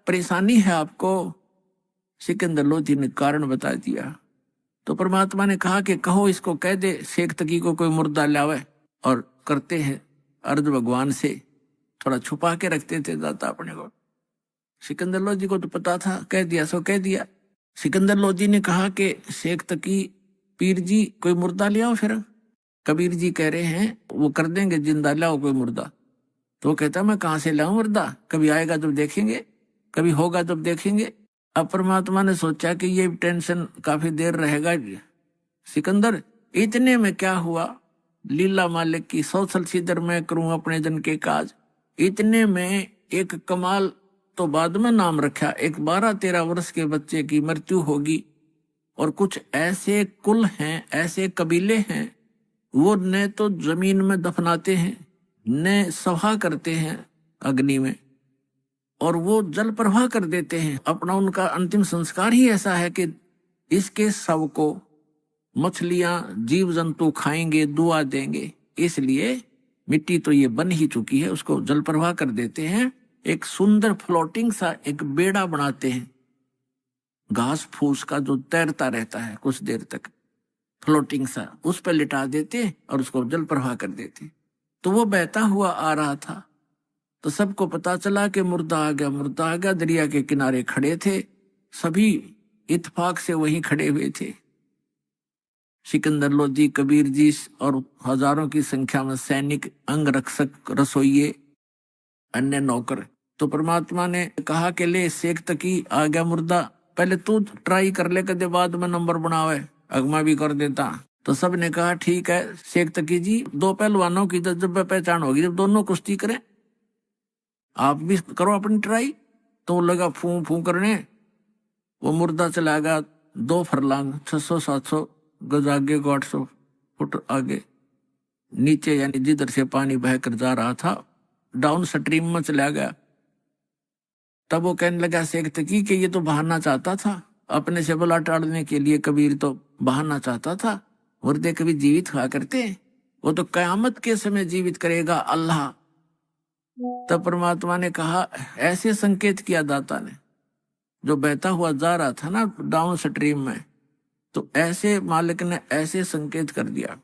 परेशानी है आपको? सिकंदर लोधी ने कारण बता दिया। तो परमात्मा ने कहा कि कहो इसको कह दे शेख तकी को कोई मुर्दा लावे। और करते हैं अर्ध भगवान से थोड़ा छुपा के रखते थे दाता अपने को। सिकंदर लोधी को तो पता था, कह दिया सो कह दिया। सिकंदर लोधी ने कहा कि शेख तकी पीर जी कोई मुर्दा ले आओ। फिर कबीर जी कह रहे हैं वो कर देंगे, जिंदा लाओ कोई मुर्दा। तो वो कहता मैं कहाँ से लाऊं मुर्दा, कभी आएगा जब देखेंगे, कभी होगा जब देखेंगे। अब परमात्मा ने सोचा कि ये टेंशन काफी देर रहेगा। सिकंदर इतने में क्या हुआ, लीला मालिक की सौसल सीधर मैं करूं अपने जन के काज। इतने में एक कमाल तो बाद में नाम रखा, एक 12-13 वर्ष के बच्चे की मृत्यु होगी। और कुछ ऐसे कुल हैं, ऐसे कबीले हैं, वो न तो जमीन में दफनाते हैं न सभा करते हैं अग्नि में, और वो जल प्रवाह कर देते हैं अपना। उनका अंतिम संस्कार ही ऐसा है कि इसके शव को मछलियां जीव जंतु खाएंगे, दुआ देंगे। इसलिए मिट्टी तो ये बन ही चुकी है, उसको जल प्रवाह कर देते हैं। एक सुंदर फ्लोटिंग सा एक बेड़ा बनाते हैं, घास फूस का जो तैरता रहता है कुछ देर तक, फ्लोटिंग सा, उस पर लिटा देते और उसको जल प्रवाह कर देते। तो वो बहता हुआ आ रहा था, तो सबको पता चला कि मुर्दा आ गया, मुर्दा आ गया। दरिया के किनारे खड़े थे, सभी इत्तेफाक से वहीं खड़े हुए थे। सिकंदर लोधी, कबीर जी और हजारों की संख्या में सैनिक, अंगरक्षक, रसोइये, अन्य नौकर। तो परमात्मा ने कहा कि ले शेख तकी आ गया मुर्दा, पहले तू ट्राई कर ले, कदे बाद में नंबर बनावे, अगमा भी कर देता। तो सब ने कहा ठीक है शेख तकी जी, दो पहलवानों की जब पहचान होगी, जब दोनों कुश्ती करें, आप भी करो अपनी ट्राई। तो लगा फू फू करने। वो मुर्दा चला गया 2 फरलांग 600-700 गज आगे को 800 फुट आगे नीचे, यानी जिधर से पानी बहकर जा रहा था डाउन स्ट्रीम में चला गया। तब वो कहने लगा शेख तकी कि ये तो बहाना चाहता था, अपने से बला टाड़ने के लिए कबीर तो बहाना चाहता था। मुर्दे कभी जीवित हुआ करते हैं, वो तो कयामत के समय जीवित करेगा अल्लाह। तब परमात्मा ने कहा, ऐसे संकेत किया दाता ने, जो बहता हुआ जा रहा था ना डाउन स्ट्रीम में, तो ऐसे मालिक ने ऐसे संकेत कर दिया।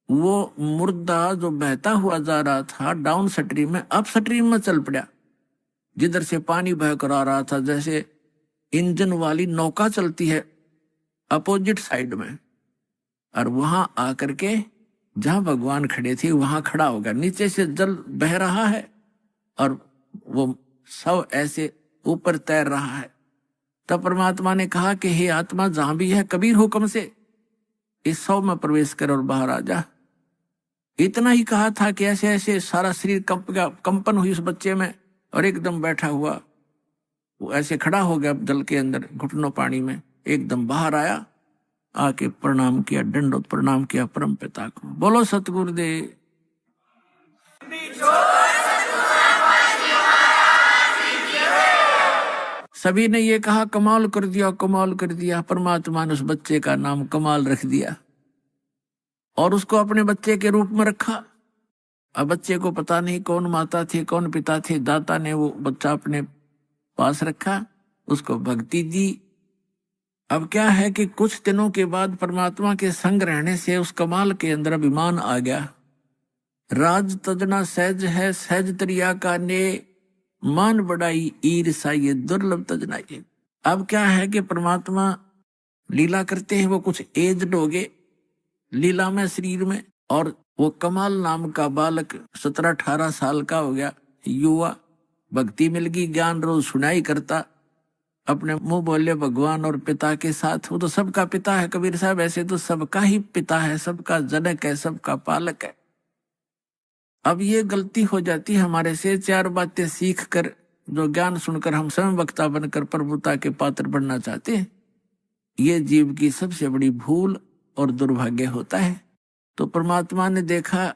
वो मुर्दा जो बहता हुआ जा रहा था डाउन स्ट्रीम में, अप स्ट्रीम में चल पड़ा, जिधर से पानी बहकर आ रहा था। जैसे इंजन वाली नौका चलती है अपोजिट साइड में, और वहां आकर के जहां भगवान खड़े थे वहां खड़ा हो गया। नीचे से जल बह रहा है और वो सब ऐसे ऊपर तैर रहा है। तब परमात्मा ने कहा कि हे आत्मा, जहां भी है कबीर हुक्म से इस शव में प्रवेश कर और बाहर आ जा। इतना ही कहा था कि ऐसे ऐसे सारा शरीर कंपन हुई उस बच्चे में, और एकदम बैठा हुआ वो ऐसे खड़ा हो गया जल के अंदर, घुटनों पानी में, एकदम बाहर आया, आके प्रणाम किया, दंडोत प्रणाम किया परम पिता को। बोलो सतगुरुदेव। सभी ने ये कहा कमाल कर दिया, कमाल कर दिया। परमात्मा ने उस बच्चे का नाम कमाल रख दिया और उसको अपने बच्चे के रूप में रखा। अब बच्चे को पता नहीं कौन माता थे कौन पिता थे, दाता ने वो बच्चा अपने पास रखा, उसको भक्ति दी। अब क्या है कि कुछ दिनों के बाद परमात्मा के संग रहने से उस कमाल के अंदर अभिमान आ गया। राज तजना सहज है, सहज तरिया का ने, मान बढ़ाई ईर्षा ये दुर्लभ तजना ये। अब क्या है कि परमात्मा लीला करते हैं, वो कुछ एज्ड हो गए लीला में शरीर में, और वो कमाल नाम का बालक 17-18 साल का हो गया, युवा। भक्ति मिल गई, ज्ञान रोज सुनाई करता, अपने मुंह बोले भगवान और पिता के साथ। वो तो सबका पिता है कबीर साहब, ऐसे तो सबका ही पिता है, सबका जनक है, सबका पालक है। अब ये गलती हो जाती है हमारे से, 4 बातें सीख कर, जो ज्ञान सुनकर हम स्वयं वक्ता बनकर प्रभुता के पात्र बनना चाहते हैं, ये जीव की सबसे बड़ी भूल और दुर्भाग्य होता है। तो परमात्मा ने देखा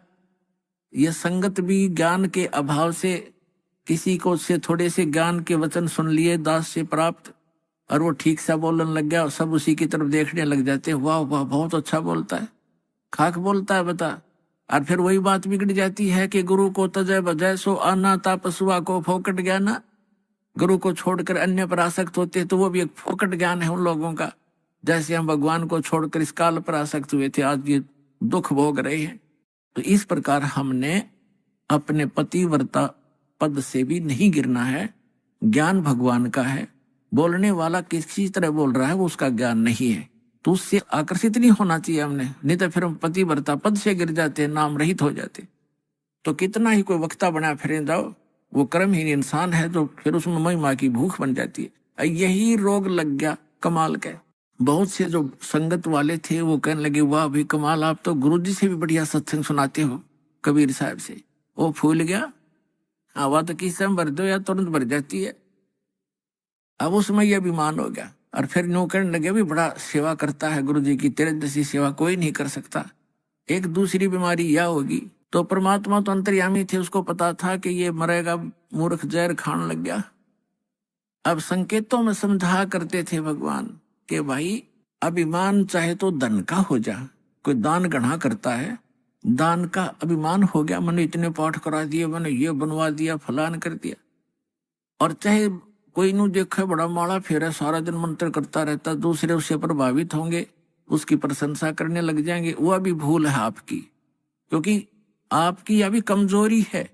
ये संगत भी ज्ञान के अभाव से, किसी को से थोड़े से ज्ञान के वचन सुन लिए दास से प्राप्त, और वो ठीक सा बोलने लग गया, और सब उसी की तरफ देखने लग जाते हैं, वाह वाह बहुत अच्छा बोलता है, खाक बोलता है बता। और फिर वही बात बिगड़ जाती है कि गुरु को तजय बजय सो आना ता पशुआ को फोकट गया ना। गुरु को छोड़कर अन्य पर आसक्त होते हैं तो वो भी एक फोकट ज्ञान है उन लोगों का। जैसे हम भगवान को छोड़कर इस काल पर आसक्त हुए थे, आज ये दुख भोग रहे हैं। तो इस प्रकार हमने अपने पतिव्रता पद से भी नहीं गिरना है। ज्ञान भगवान का है, बोलने वाला किसी तरह बोल रहा है वो उसका ज्ञान नहीं है, तो उससे आकर्षित नहीं होना चाहिए हमने, नहीं तो फिर हम पतिव्रता पद से गिर जाते हैं, नाम रहित हो जाते। तो कितना ही कोई वक्ता बना फिर जाओ, वो कर्महीन इंसान है, तो फिर उसमें महिमा की भूख बन जाती है। यही रोग लग गया कमाल के। बहुत से जो संगत वाले थे वो कहने लगे, वाह भाई कमाल, आप तो गुरुजी से भी बढ़िया सत्संग सुनाते हो, कबीर साहब से। वो फूल गया, हवा तो किस समय भर दो या तुरंत भर जाती है। अब उसमें यह अभिमान हो गया और फिर नो कहने लगे, भी बड़ा सेवा करता है गुरुजी की, तेरे जैसी सेवा कोई नहीं कर सकता। एक दूसरी बीमारी यह होगी, तो परमात्मा तो अंतर्यामी थे, उसको पता था कि ये मरेगा, मूर्ख जहर खाने लग गया। अब संकेतों में समझा करते थे भगवान कि भाई अभिमान चाहे तो धन का हो जा, कोई दान गढ़ा करता है, दान का अभिमान हो गया, मैंने इतने पाठ करा दिए, मैंने ये बनवा दिया, फलान कर दिया। और चाहे कोई नू देखे बड़ा माड़ा फेरा, सारा दिन मंत्र करता रहता, दूसरे उससे प्रभावित होंगे, उसकी प्रशंसा करने लग जाएंगे, वह भी भूल है आपकी, क्योंकि आपकी यह भी कमजोरी है।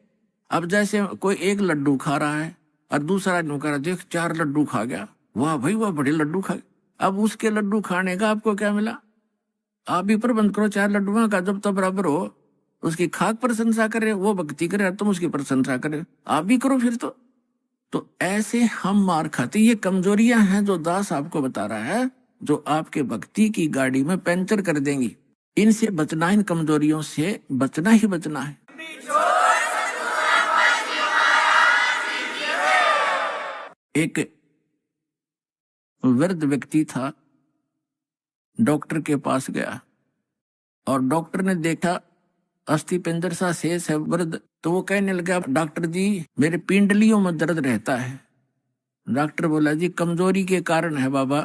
अब जैसे कोई एक लड्डू खा रहा है और दूसरा आदमी कह रहा, देख 4 लड्डू खा गया, वाह भाई वाह बड़े लड्डू खा गए। अब उसके लड्डू खाने का आपको क्या मिला? आप भी प्रबंध करो 4 लड्डुओं का, जब तक बराबर हो, उसकी खाक प्रशंसा करे, वो भक्ति करे, तुम उसकी प्रशंसा करे, आप भी करो फिर तो ऐसे हम मार खाते। ये कमजोरियां हैं जो दास आपको बता रहा है, जो आपके भक्ति की गाड़ी में पंचर कर देंगी। इनसे बचना, इन कमजोरियों से बचना ही बचना है। एक वृद्ध व्यक्ति था, डॉक्टर के पास गया और डॉक्टर ने देखा अस्थि पिंजर सा शेष है वृद्ध, तो वो कहने लगा, डॉक्टर जी मेरे पिंडलियों में दर्द रहता है। डॉक्टर बोला, जी कमजोरी के कारण है बाबा।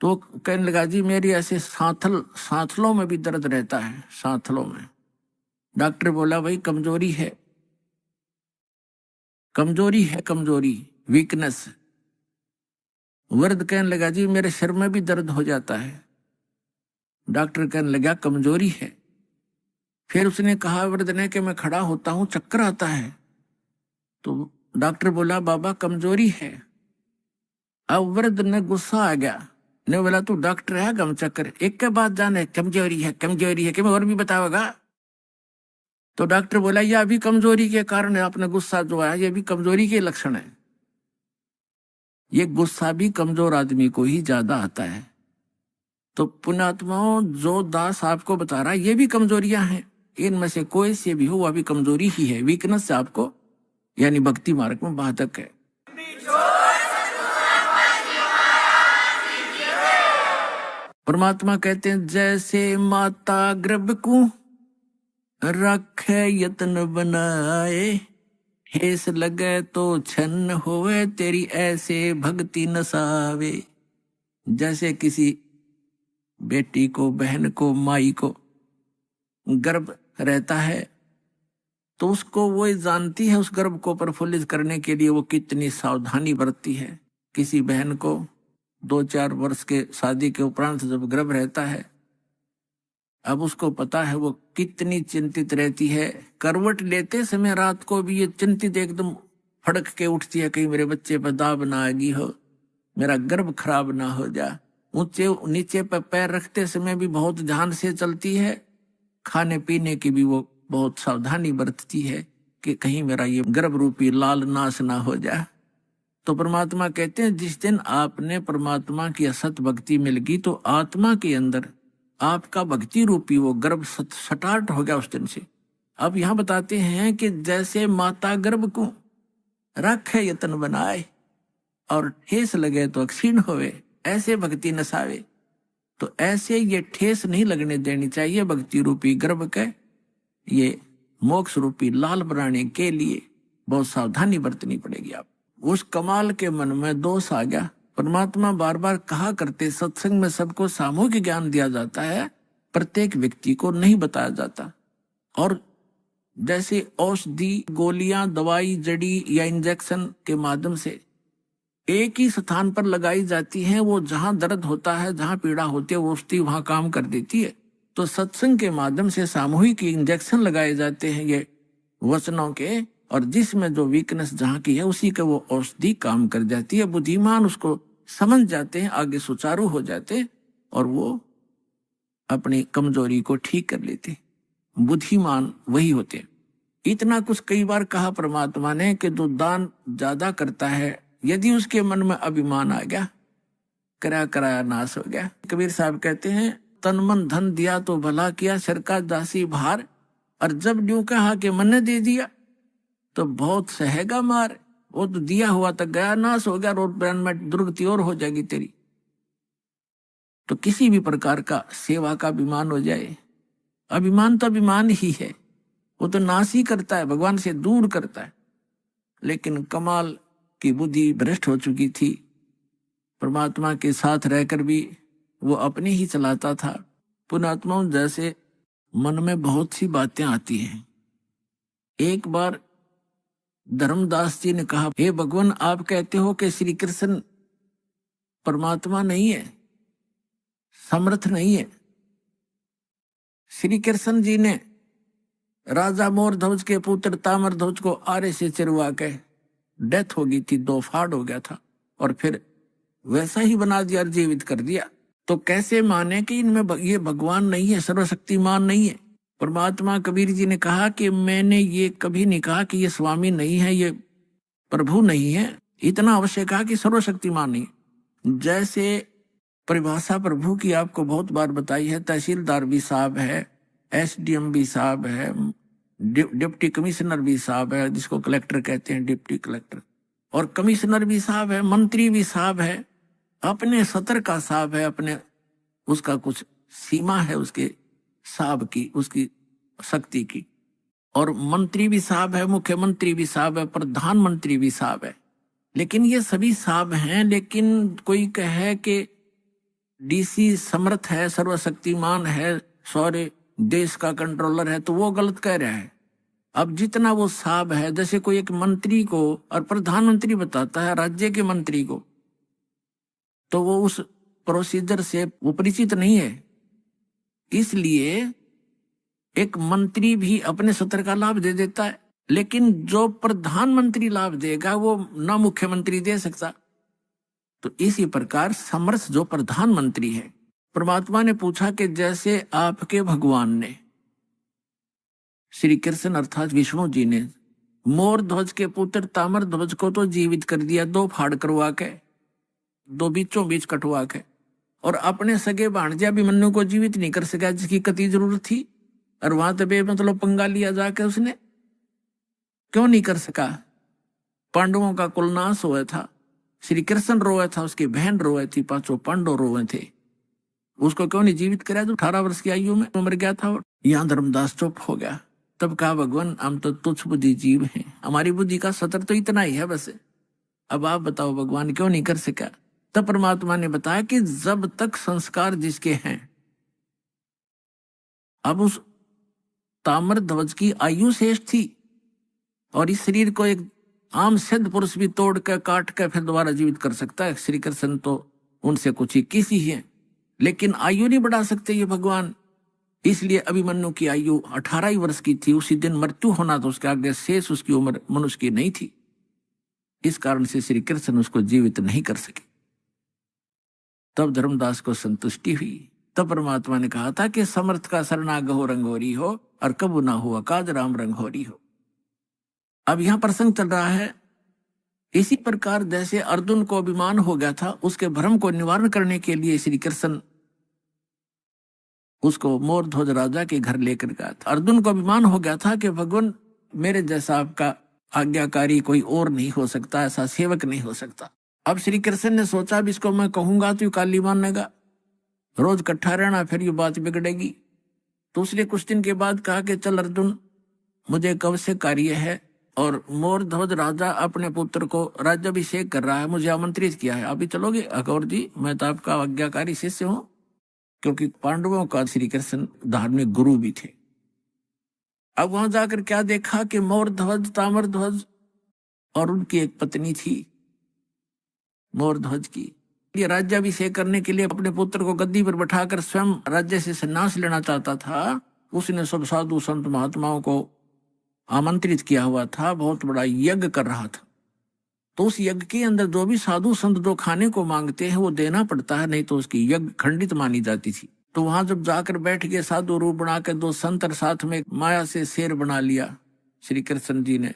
तो कहने लगा, जी मेरी ऐसे सांथलों में भी दर्द रहता है, सांथलों में। डॉक्टर बोला, भाई कमजोरी है, कमजोरी वीकनेस। वृद्ध कहने लगा, जी मेरे सिर में भी दर्द हो जाता है। डॉक्टर कहने लगा, कमजोरी है। फिर उसने कहा वृद्ध ने कि मैं खड़ा होता हूं चक्कर आता है। तो डॉक्टर बोला, बाबा कमजोरी है। अब वृद्ध ने गुस्सा आ गया, ने बोला, तू डॉक्टर है गम चक्कर, एक के बाद जाने कमजोरी है कि मैं और भी बताओगा। तो डॉक्टर बोला, यह भी कमजोरी के कारण है, आपने गुस्सा जो है ये भी कमजोरी के लक्षण है। ये गुस्सा भी कमजोर आदमी को ही ज्यादा आता है। तो पुण्यात्माओं, जो दास आपको बता रहा है ये भी कमजोरियां हैं, इनमें से कोई से भी हो वह भी कमजोरी ही है, वीकनेस आपको यानी भक्ति मार्ग में बाधक है। परमात्मा कहते हैं, जैसे माता गर्भ को रखे यत्न बनाए, हेस लगे तो छन्न होवे, तेरी ऐसे भक्ति नसावे। जैसे किसी बेटी को, बहन को, माई को गर्भ रहता है तो उसको वो जानती है, उस गर्भ को प्रफुल्लित करने के लिए वो कितनी सावधानी बरतती है। किसी बहन को 2-4 वर्ष के शादी के उपरांत जब गर्भ रहता है, अब उसको पता है वो कितनी चिंतित रहती है। करवट लेते समय रात को भी ये चिंतित एकदम फड़क के उठती है, कहीं मेरे बच्चे पर दाब ना आ गई हो, मेरा गर्भ खराब ना हो जा। ऊंचे नीचे पर पैर रखते समय भी बहुत ध्यान से चलती है, खाने पीने की भी वो बहुत सावधानी बरतती है कि कहीं मेरा ये गर्भ रूपी लाल नाश ना हो जाए। तो परमात्मा कहते हैं, जिस दिन आपने परमात्मा की असत भक्ति मिल गई तो आत्मा के अंदर आपका भक्ति रूपी वो गर्भ सटाट हो गया उस दिन से। अब यहाँ बताते हैं कि जैसे माता गर्भ को रखे यत्न बनाए और ठेस लगे तो क्षीण होवे, ऐसे भक्ति नसावे। तो ऐसे ये ठेस नहीं लगने देनी चाहिए भक्ति रूपी गर्भ के। ये मोक्ष रूपी लाल बनाने के लिए बहुत सावधानी बरतनी पड़ेगी। आप उस कमाल के मन में दोष आ गया। परमात्मा बार बार कहा करते, सत्संग में सबको सामूहिक ज्ञान दिया जाता है, प्रत्येक व्यक्ति को नहीं बताया जाता। और जैसे औषधि, गोलियां, दवाई, जड़ी या इंजेक्शन के माध्यम से एक ही स्थान पर लगाई जाती हैं, वो जहां दर्द होता है, जहां पीड़ा होती है, वो औषधि वहां काम कर देती है। तो सत्संग के माध्यम से सामूहिक इंजेक्शन लगाए जाते हैं ये वचनों के, और जिसमें जो वीकनेस जहां की है उसी के वो औषधि काम कर जाती है। बुद्धिमान उसको समझ जाते हैं, आगे सुचारू हो जाते हैं और वो अपनी कमजोरी को ठीक कर लेते। बुद्धिमान वही होते। इतना कुछ कई बार कहा परमात्मा ने कि जो दान ज्यादा करता है, यदि उसके मन में अभिमान आ गया, करा कराया नाश हो गया। कबीर साहब कहते हैं, तन मन धन दिया तो भला किया, सिर का दासी भार, और जब न्यू कहा कि मन ने दे दिया तो बहुत सहेगा मार। वो तो दिया हुआ तक गया, नाश हो गया, रोड ब्रांड में दुर्गति और हो जाएगी तेरी। तो किसी भी प्रकार का सेवा का अभिमान हो जाए, अभिमान तो अभिमान ही है, वो तो नाश ही करता है, भगवान से दूर करता है। लेकिन कमाल की बुद्धि भ्रष्ट हो चुकी थी, परमात्मा के साथ रहकर भी वो अपने ही चलाता था। पुण्यात्माओं, जैसे मन में बहुत सी बातें आती हैं। एक बार धर्मदास जी ने कहा, हे भगवान, आप कहते हो कि श्री कृष्ण परमात्मा नहीं है, समर्थ नहीं है। श्री कृष्ण जी ने राजा मोर ध्वज के पुत्र तामर ध्वज को आरे से चिरवा के डेथ हो गई थी, 2 फाड़ हो गया था, और फिर वैसा ही बना दिया और जीवित कर दिया। तो कैसे माने कि इनमें ये भगवान नहीं है, सर्वशक्तिमान नहीं है। परमात्मा कबीर जी ने कहा कि मैंने ये कभी नहीं कहा कि ये स्वामी नहीं है, ये प्रभु नहीं है, इतना अवश्य कहा कि सर्वशक्तिमान नहीं। जैसे परिभाषा प्रभु की आपको बहुत बार बताई है, तहसीलदार भी साहब है, एसडीएम भी साहब है, डिप्टी कमिश्नर भी साहब है, जिसको कलेक्टर कहते हैं, डिप्टी कलेक्टर, और कमिश्नर भी साहब है, मंत्री भी साहब है, अपने सतर का साहब है, अपने उसका कुछ सीमा है उसके साहब की, उसकी शक्ति की। और मंत्री भी साहब है, मुख्यमंत्री भी साहब है, प्रधानमंत्री भी साहब है। लेकिन ये सभी साहब हैं, लेकिन कोई कहे कि डीसी समर्थ है, सर्वशक्तिमान है, सारे देश का कंट्रोलर है, तो वो गलत कह रहा है। अब जितना वो साहब है, जैसे कोई एक मंत्री को और प्रधानमंत्री बताता है राज्य के मंत्री को, तो वो उस प्रोसीजर से वो परिचित नहीं है। इसलिए एक मंत्री भी अपने सत्र का लाभ दे देता है, लेकिन जो प्रधानमंत्री लाभ देगा वो ना मुख्यमंत्री दे सकता। तो इसी प्रकार समर्थ जो प्रधानमंत्री है, परमात्मा ने पूछा कि जैसे आपके भगवान ने, श्री कृष्ण अर्थात विष्णु जी ने, मोर ध्वज के पुत्र तामर ध्वज को तो जीवित कर दिया, 2 फाड़ करवा के, 2 बीचों बीच कटवा के, और अपने सगे भाणजे अभिमन्यु को जीवित नहीं कर सका, जिसकी कति जरूरत थी, और वहां तो मतलब पंगा लिया जाके उसने क्यों नहीं कर सका। पांडवों का कुलनाश हुआ था, श्री कृष्ण रोए था, उसकी बहन रोए थी, 5 पांडव रोए थे, उसको क्यों नहीं जीवित कराया जो 18 वर्ष की आयु में मर गया था। यहाँ धर्मदास चुप हो गया। तब कहा, भगवान हम तो तुच्छ बुद्धि जीव हैं, हमारी बुद्धि का सतर तो इतना ही है बस, अब आप बताओ भगवान क्यों नहीं कर सका। तब परमात्मा ने बताया कि जब तक संस्कार जिसके हैं, अब उस ताम्र ध्वज की आयु शेष थी, और इस शरीर को एक आम सिद्ध पुरुष भी तोड़ कर काट कर फिर दोबारा जीवित कर सकता है। श्री कृष्ण तो उनसे कुछ 21 ही है, लेकिन आयु नहीं बढ़ा सकते ये भगवान। इसलिए अभिमन्यु की आयु 18 ही वर्ष की थी, उसी दिन मृत्यु होना था, उसके आगे शेष उसकी उम्र मनुष्य की नहीं थी। इस कारण से श्री कृष्ण उसको जीवित नहीं कर सके। तब धर्मदास को संतुष्टि हुई। तब परमात्मा ने कहा था कि समर्थ का शरणागहो रंगोरी हो, और कबू ना हो अकाज राम रंगोरी हो। अब यहां प्रसंग चल रहा है, इसी प्रकार जैसे अर्जुन को अभिमान हो गया था, उसके भ्रम को निवारण करने के लिए श्री कृष्ण उसको मोर ध्वज राजा के घर लेकर गया था। अर्जुन को अभिमान हो गया था कि भगवान मेरे जैसा आपका आज्ञाकारी कोई और नहीं हो सकता, ऐसा सेवक नहीं हो सकता। अब श्री कृष्ण ने सोचा, अब इसको मैं कहूंगा तो काली मानेगा, रोज इकट्ठा रहना, फिर ये बात बिगड़ेगी। तो उसने कुछ दिन के बाद कहा कि चल अर्जुन, मुझे एक आवश्यक कार्य है, और मोर ध्वज राजा अपने पुत्र को राज्याभिषेक कर रहा है, मुझे आमंत्रित किया है, आप भी चलोगे? अघोर जी, मैं तो आपका आज्ञाकारी शिष्य हूँ, क्योंकि पांडवों का श्री कृष्ण धार्मिक गुरु भी थे। अब वहां जाकर क्या देखा कि मोर ध्वज ताम्र ध्वज और उनकी एक पत्नी थी मोर ध्वज की। ये राज्याभिषेक करने के लिए अपने पुत्र को गद्दी पर बैठाकर स्वयं राज्य से संन्यास लेना चाहता था। उसने सब साधु संत महात्माओं को आमंत्रित किया हुआ था, बहुत बड़ा यज्ञ कर रहा था। तो उस यज्ञ के अंदर जो भी साधु संत जो खाने को मांगते हैं वो देना पड़ता है, नहीं तो उसकी यज्ञ खंडित मानी जाती थी। तो वहां जब जाकर बैठ गए साधु रूप बनाकर, दो संतर साथ में माया से शेर बना लिया श्री कृष्ण जी ने,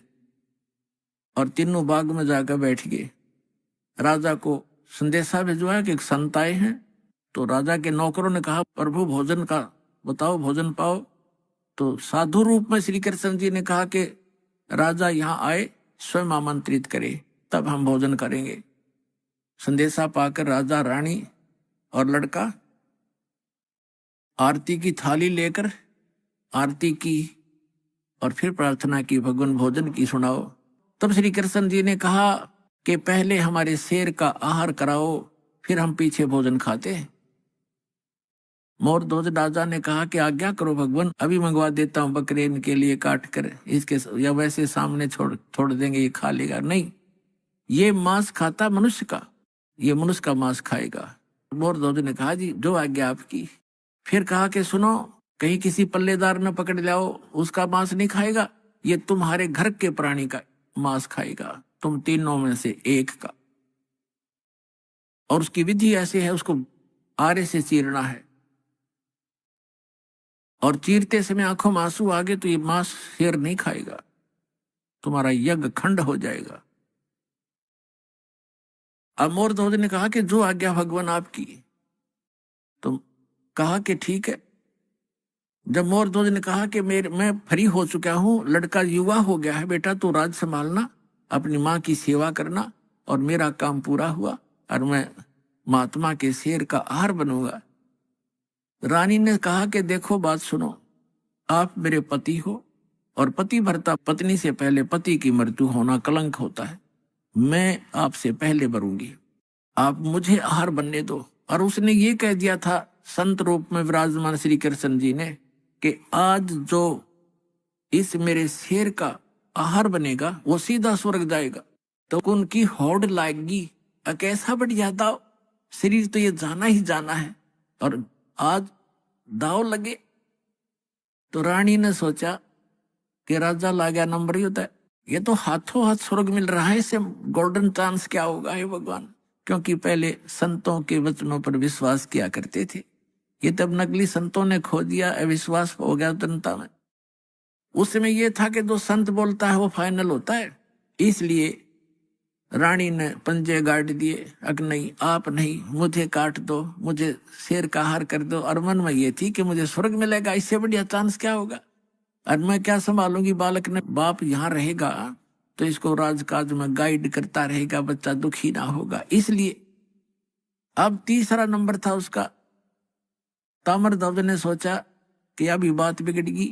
और तीनों बाग में जाकर बैठ गए। राजा को संदेशा भिजवाया कि संत आए हैं। तो राजा के नौकरों ने कहा प्रभु भोजन का बताओ, भोजन पाओ। तो साधु रूप में श्री कृष्ण जी ने कहा कि राजा यहाँ आए, स्वयं आमंत्रित करे तब हम भोजन करेंगे। संदेशा पाकर राजा रानी और लड़का आरती की थाली लेकर आरती की और फिर प्रार्थना की भगवान भोजन की सुनाओ। तब श्री कृष्ण जी ने कहा कि पहले हमारे शेर का आहार कराओ, फिर हम पीछे भोजन खाते हैं। मोर ध्वज राजा ने कहा कि आज्ञा करो भगवान, अभी मंगवा देता हूं बकरे इनके लिए काट कर, इसके या वैसे सामने छोड़ देंगे, ये खा लेगा। नहीं, ये मांस खाता मनुष्य का, ये मनुष्य का मांस खाएगा। मोर ध्वज ने कहा जी जो आज्ञा आपकी। फिर कहा कि सुनो, कहीं किसी पल्लेदार न पकड़ लाओ, उसका मांस नहीं खाएगा, ये तुम्हारे घर के प्राणी का मांस खाएगा, तुम तीनों में से एक का। और उसकी विधि ऐसे है, उसको आरे से चीरना है, और चीरते समय आंखों में आंसू आ गए तो ये मांस शेर नहीं खाएगा, तुम्हारा यज्ञ खंड हो जाएगा। अब मोर ध्वज ने कहा कि जो आज्ञा भगवान आपकी। तो कहा कि ठीक है। जब मोर ध्वज ने कहा कि मैं फ्री हो चुका हूं, लड़का युवा हो गया है, बेटा तू राज संभालना, अपनी माँ की सेवा करना, और मेरा काम पूरा हुआ और मैं महात्मा के शेर का आहार बनूंगा। रानी ने कहा कि देखो बात सुनो, आप मेरे पति हो और पति भरता पत्नी से पहले पति की मृत्यु होना कलंक होता है, मैं आपसे पहले मरूंगी, आप मुझे आहार बनने दो। और उसने ये कह दिया था संत रूप में विराजमान श्री कृष्ण जी ने कि आज जो इस मेरे शेर का आहार बनेगा वो सीधा स्वर्ग जाएगा। तो उनकी होड़ लाएगी, कैसा बढ़िया दाव, शरीर तो ये जाना ही जाना है और आज दाव लगे। तो रानी ने सोचा कि राजा ला गया नंबर ही होता है, ये तो हाथों हाथ स्वर्ग मिल रहा है, इससे गोल्डन चांस क्या होगा हे भगवान। क्योंकि पहले संतों के वचनों पर विश्वास किया करते थे, ये तब नकली संतों ने खो दिया, अविश्वास हो गया जनता में। उस समय ये था कि जो संत बोलता है वो फाइनल होता है। इसलिए रानी ने पंजे गाड़ दिए, अग नहीं आप नहीं, मुझे काट दो, मुझे शेर का आहार कर दो। और मन में ये थी कि मुझे स्वर्ग मिलेगा, इससे बढ़िया चांस क्या होगा, और मैं क्या संभालूंगी। बालक ने बाप यहाँ रहेगा तो इसको राजकाज में गाइड करता रहेगा, बच्चा दुखी ना होगा। इसलिए अब तीसरा नंबर था उसका। ताम्रध्वज ने सोचा कि अभी बात बिगड़गी,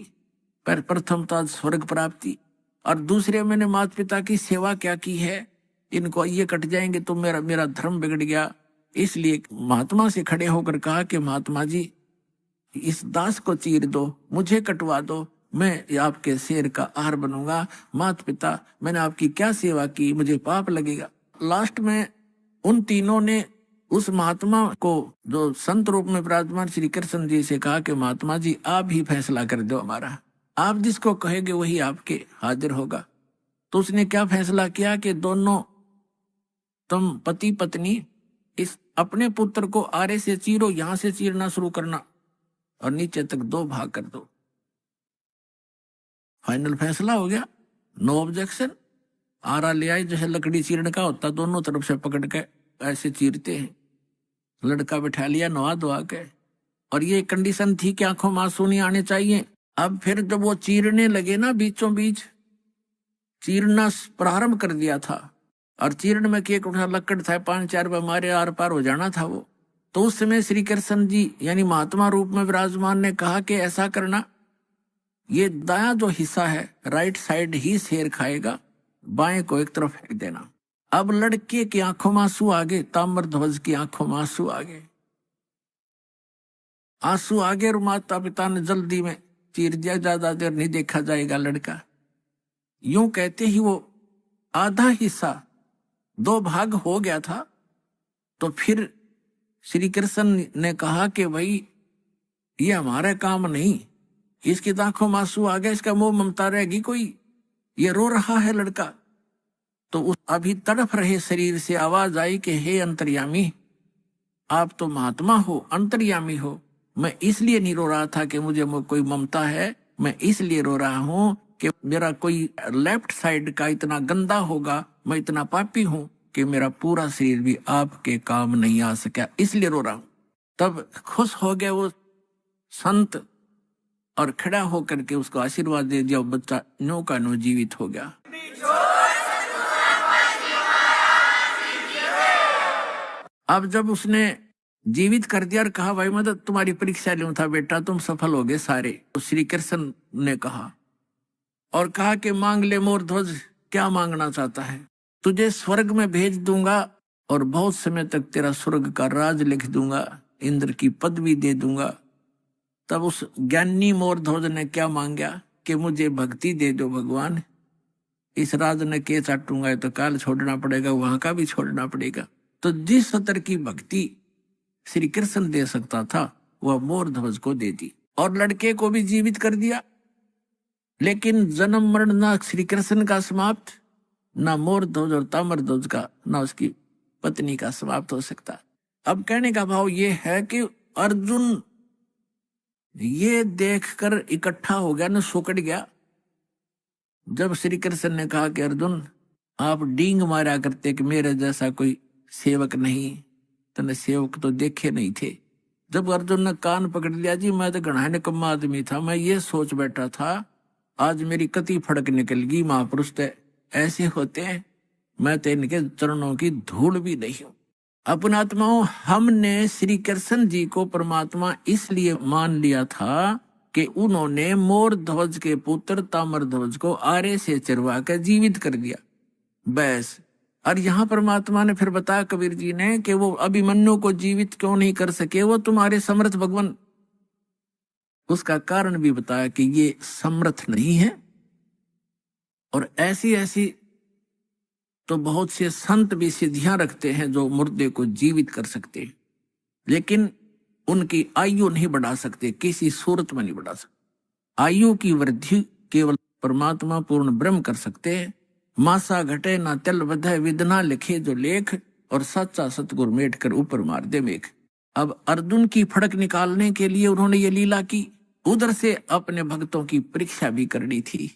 पर प्रथम था स्वर्ग प्राप्ति और दूसरे मैंने माता पिता की सेवा क्या की है, इनको ये कट जाएंगे तो मेरा धर्म बिगड़ गया। इसलिए महात्मा से खड़े होकर कहा कि महात्मा जी इस दास को चीर दो, मुझे कटवा दो, मैं आपके शेर का आहार बनूंगा। माता पिता मैंने आपकी क्या सेवा की, मुझे पाप लगेगा। लास्ट में उन तीनों ने उस महात्मा को जो संत रूप में विराजमान श्री कृष्ण जी से कहा कि महात्मा जी आप ही फैसला कर दो हमारा, आप जिसको कहेंगे वही आपके हाजिर होगा। तो उसने क्या फैसला किया कि दोनों तुम पति पत्नी इस अपने पुत्र को आरे से चीरो, यहां से चीरना शुरू करना और नीचे तक 2 भाग कर दो। फाइनल फैसला हो गया, नो ऑब्जेक्शन। आरा ले आई, जैसे लकड़ी चीरने का होता, दोनों तरफ से पकड़ के ऐसे चीरते हैं। लड़का बैठा लिया नवा धोआ के, और ये कंडीशन थी कि आंखों में आंसू नहीं आने चाहिए। अब फिर जब वो चीरने लगे ना, बीचों बीच चीरना प्रारंभ कर दिया था, और चीरण में केक उठा लकड़ था, 5-4 मारे आर पार हो जाना था वो। तो उस समय श्री कृष्ण जी यानी महात्मा रूप में विराजमान ने कहा कि ऐसा करना, ये दायां जो हिस्सा है राइट साइड ही शेर खाएगा, बाएं को एक तरफ फेंक देना। अब लड़के की आंखों में आंसू आ गए, ताम्रध्वज की आंखों में आंसू आ गए, और माता पिता ने जल्दी में चीर दिया, ज्यादा देर नहीं देखा जाएगा लड़का। यूं कहते ही वो आधा हिस्सा 2 भाग हो गया था। तो फिर श्री कृष्ण ने कहा कि भाई ये हमारा काम नहीं, इसकी आंखों में आंसू आ गया, इसका मोह ममता रहेगी कोई, ये रो रहा है लड़का। तो उस अभी तड़फ रहे शरीर से आवाज आई कि हे अंतर्यामी, आप तो महात्मा हो, अंतर्यामी हो, मैं इसलिए नहीं रो रहा था कि मुझे कोई ममता है, मैं इसलिए रो रहा हूं कि मेरा कोई लेफ्ट साइड का इतना गंदा होगा, मैं इतना पापी हूं कि मेरा पूरा शरीर भी आपके काम नहीं आ सका, इसलिए रो रहा हूं। तब खुश हो गए वो संत और खड़ा होकर के उसको आशीर्वाद दे दिया। बच्चा नो का नो जीवित हो गया। अब जब उसने जीवित कर दिया और कहा भाई मैं तो तुम्हारी परीक्षा लूं था बेटा, तुम सफल हो गए सारे, तो श्री कृष्ण ने कहा और कहा कि मांग ले मोर ध्वज, क्या मांगना चाहता है, तुझे स्वर्ग में भेज दूंगा और बहुत समय तक तेरा स्वर्ग का राज लिख दूंगा, इंद्र की पदवी दे दूंगा। तब उस ज्ञानी मोर ध्वज ने क्या मांगा कि मुझे भक्ति दे दो भगवान, इस राज ने के चाटूंगा, तो काल छोड़ना पड़ेगा, वहां का भी छोड़ना पड़ेगा। तो जिस स्तर की भक्ति श्री कृष्ण दे सकता था वह मोर ध्वज को दे दी और लड़के को भी जीवित कर दिया। लेकिन जन्म मरण ना श्री कृष्ण का समाप्त, ना मोर ध्वज और ताम्र ध्वज का, ना उसकी पत्नी का समाप्त हो सकता। अब कहने का भाव ये है कि अर्जुन ये देखकर इकट्ठा हो गया ना, सुकड़ गया। जब श्री कृष्ण ने कहा कि अर्जुन आप डींग मारा करते कि मेरे जैसा कोई सेवक नहीं, तने सेवक तो देखे नहीं थे। जब अर्जुन ने कान पकड़ लिया, जी मैं तो घना निकम्मा आदमी था, मैं ये सोच बैठा था आज मेरी कति फड़क निकल गई, महापुरुष तो ऐसे होते हैं, मैं तो इनके चरणों की धूल भी नहीं हूं। अपनात्माओं, हमने श्री कृष्ण जी को परमात्मा इसलिए मान लिया था कि उन्होंने मोर ध्वज के पुत्र ताम्र ध्वज को आरे से चरवा कर जीवित कर दिया, बस। और यहाँ परमात्मा ने फिर बताया कबीर जी ने कि वो अभिमन्यु को जीवित क्यों नहीं कर सके, वो तुम्हारे समर्थ भगवान। उसका कारण भी बताया कि ये समर्थ नहीं है। और ऐसी ऐसी तो बहुत से संत भी सिद्धियां रखते हैं जो मुर्दे को जीवित कर सकते हैं, लेकिन उनकी आयु नहीं बढ़ा सकते, किसी सूरत में नहीं बढ़ा सकते। आयु की वृद्धि केवल परमात्मा पूर्ण ब्रह्म कर सकते हैं। मासा घटे ना तिल बधे, विदना लिखे जो लेख, और सच्चा सतगुरु मेट कर ऊपर मार दे मेघ। अब अर्जुन की फड़क निकालने के लिए उन्होंने ये लीला की, उधर से अपने भक्तों की परीक्षा भी करनी थी।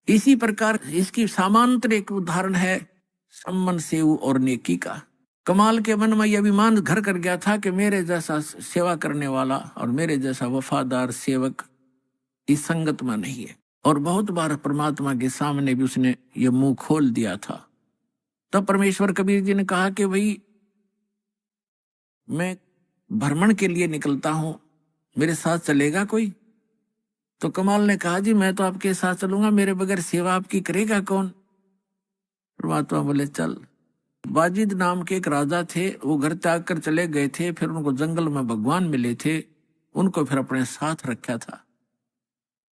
इसी प्रकार इसकी समांतर एक उदाहरण है सम्मन सेव और नेकी का। कमाल के मन में यह अभिमान घर कर गया था कि मेरे जैसा सेवा करने वाला और मेरे जैसा वफादार सेवक इस संगत में नहीं है। और बहुत बार परमात्मा के सामने भी उसने ये मुंह खोल दिया था। तब परमेश्वर कबीर जी ने कहा कि भाई मैं भ्रमण के लिए निकलता हूं, मेरे साथ चलेगा कोई? तो कमाल ने कहा जी मैं तो आपके साथ चलूंगा, मेरे बगैर सेवा आपकी करेगा कौन? परमात्मा बोले चल। बाजिद नाम के एक राजा थे, वो घर त्याग कर चले गए थे, फिर उनको जंगल में भगवान मिले थे, उनको फिर अपने साथ रखा था,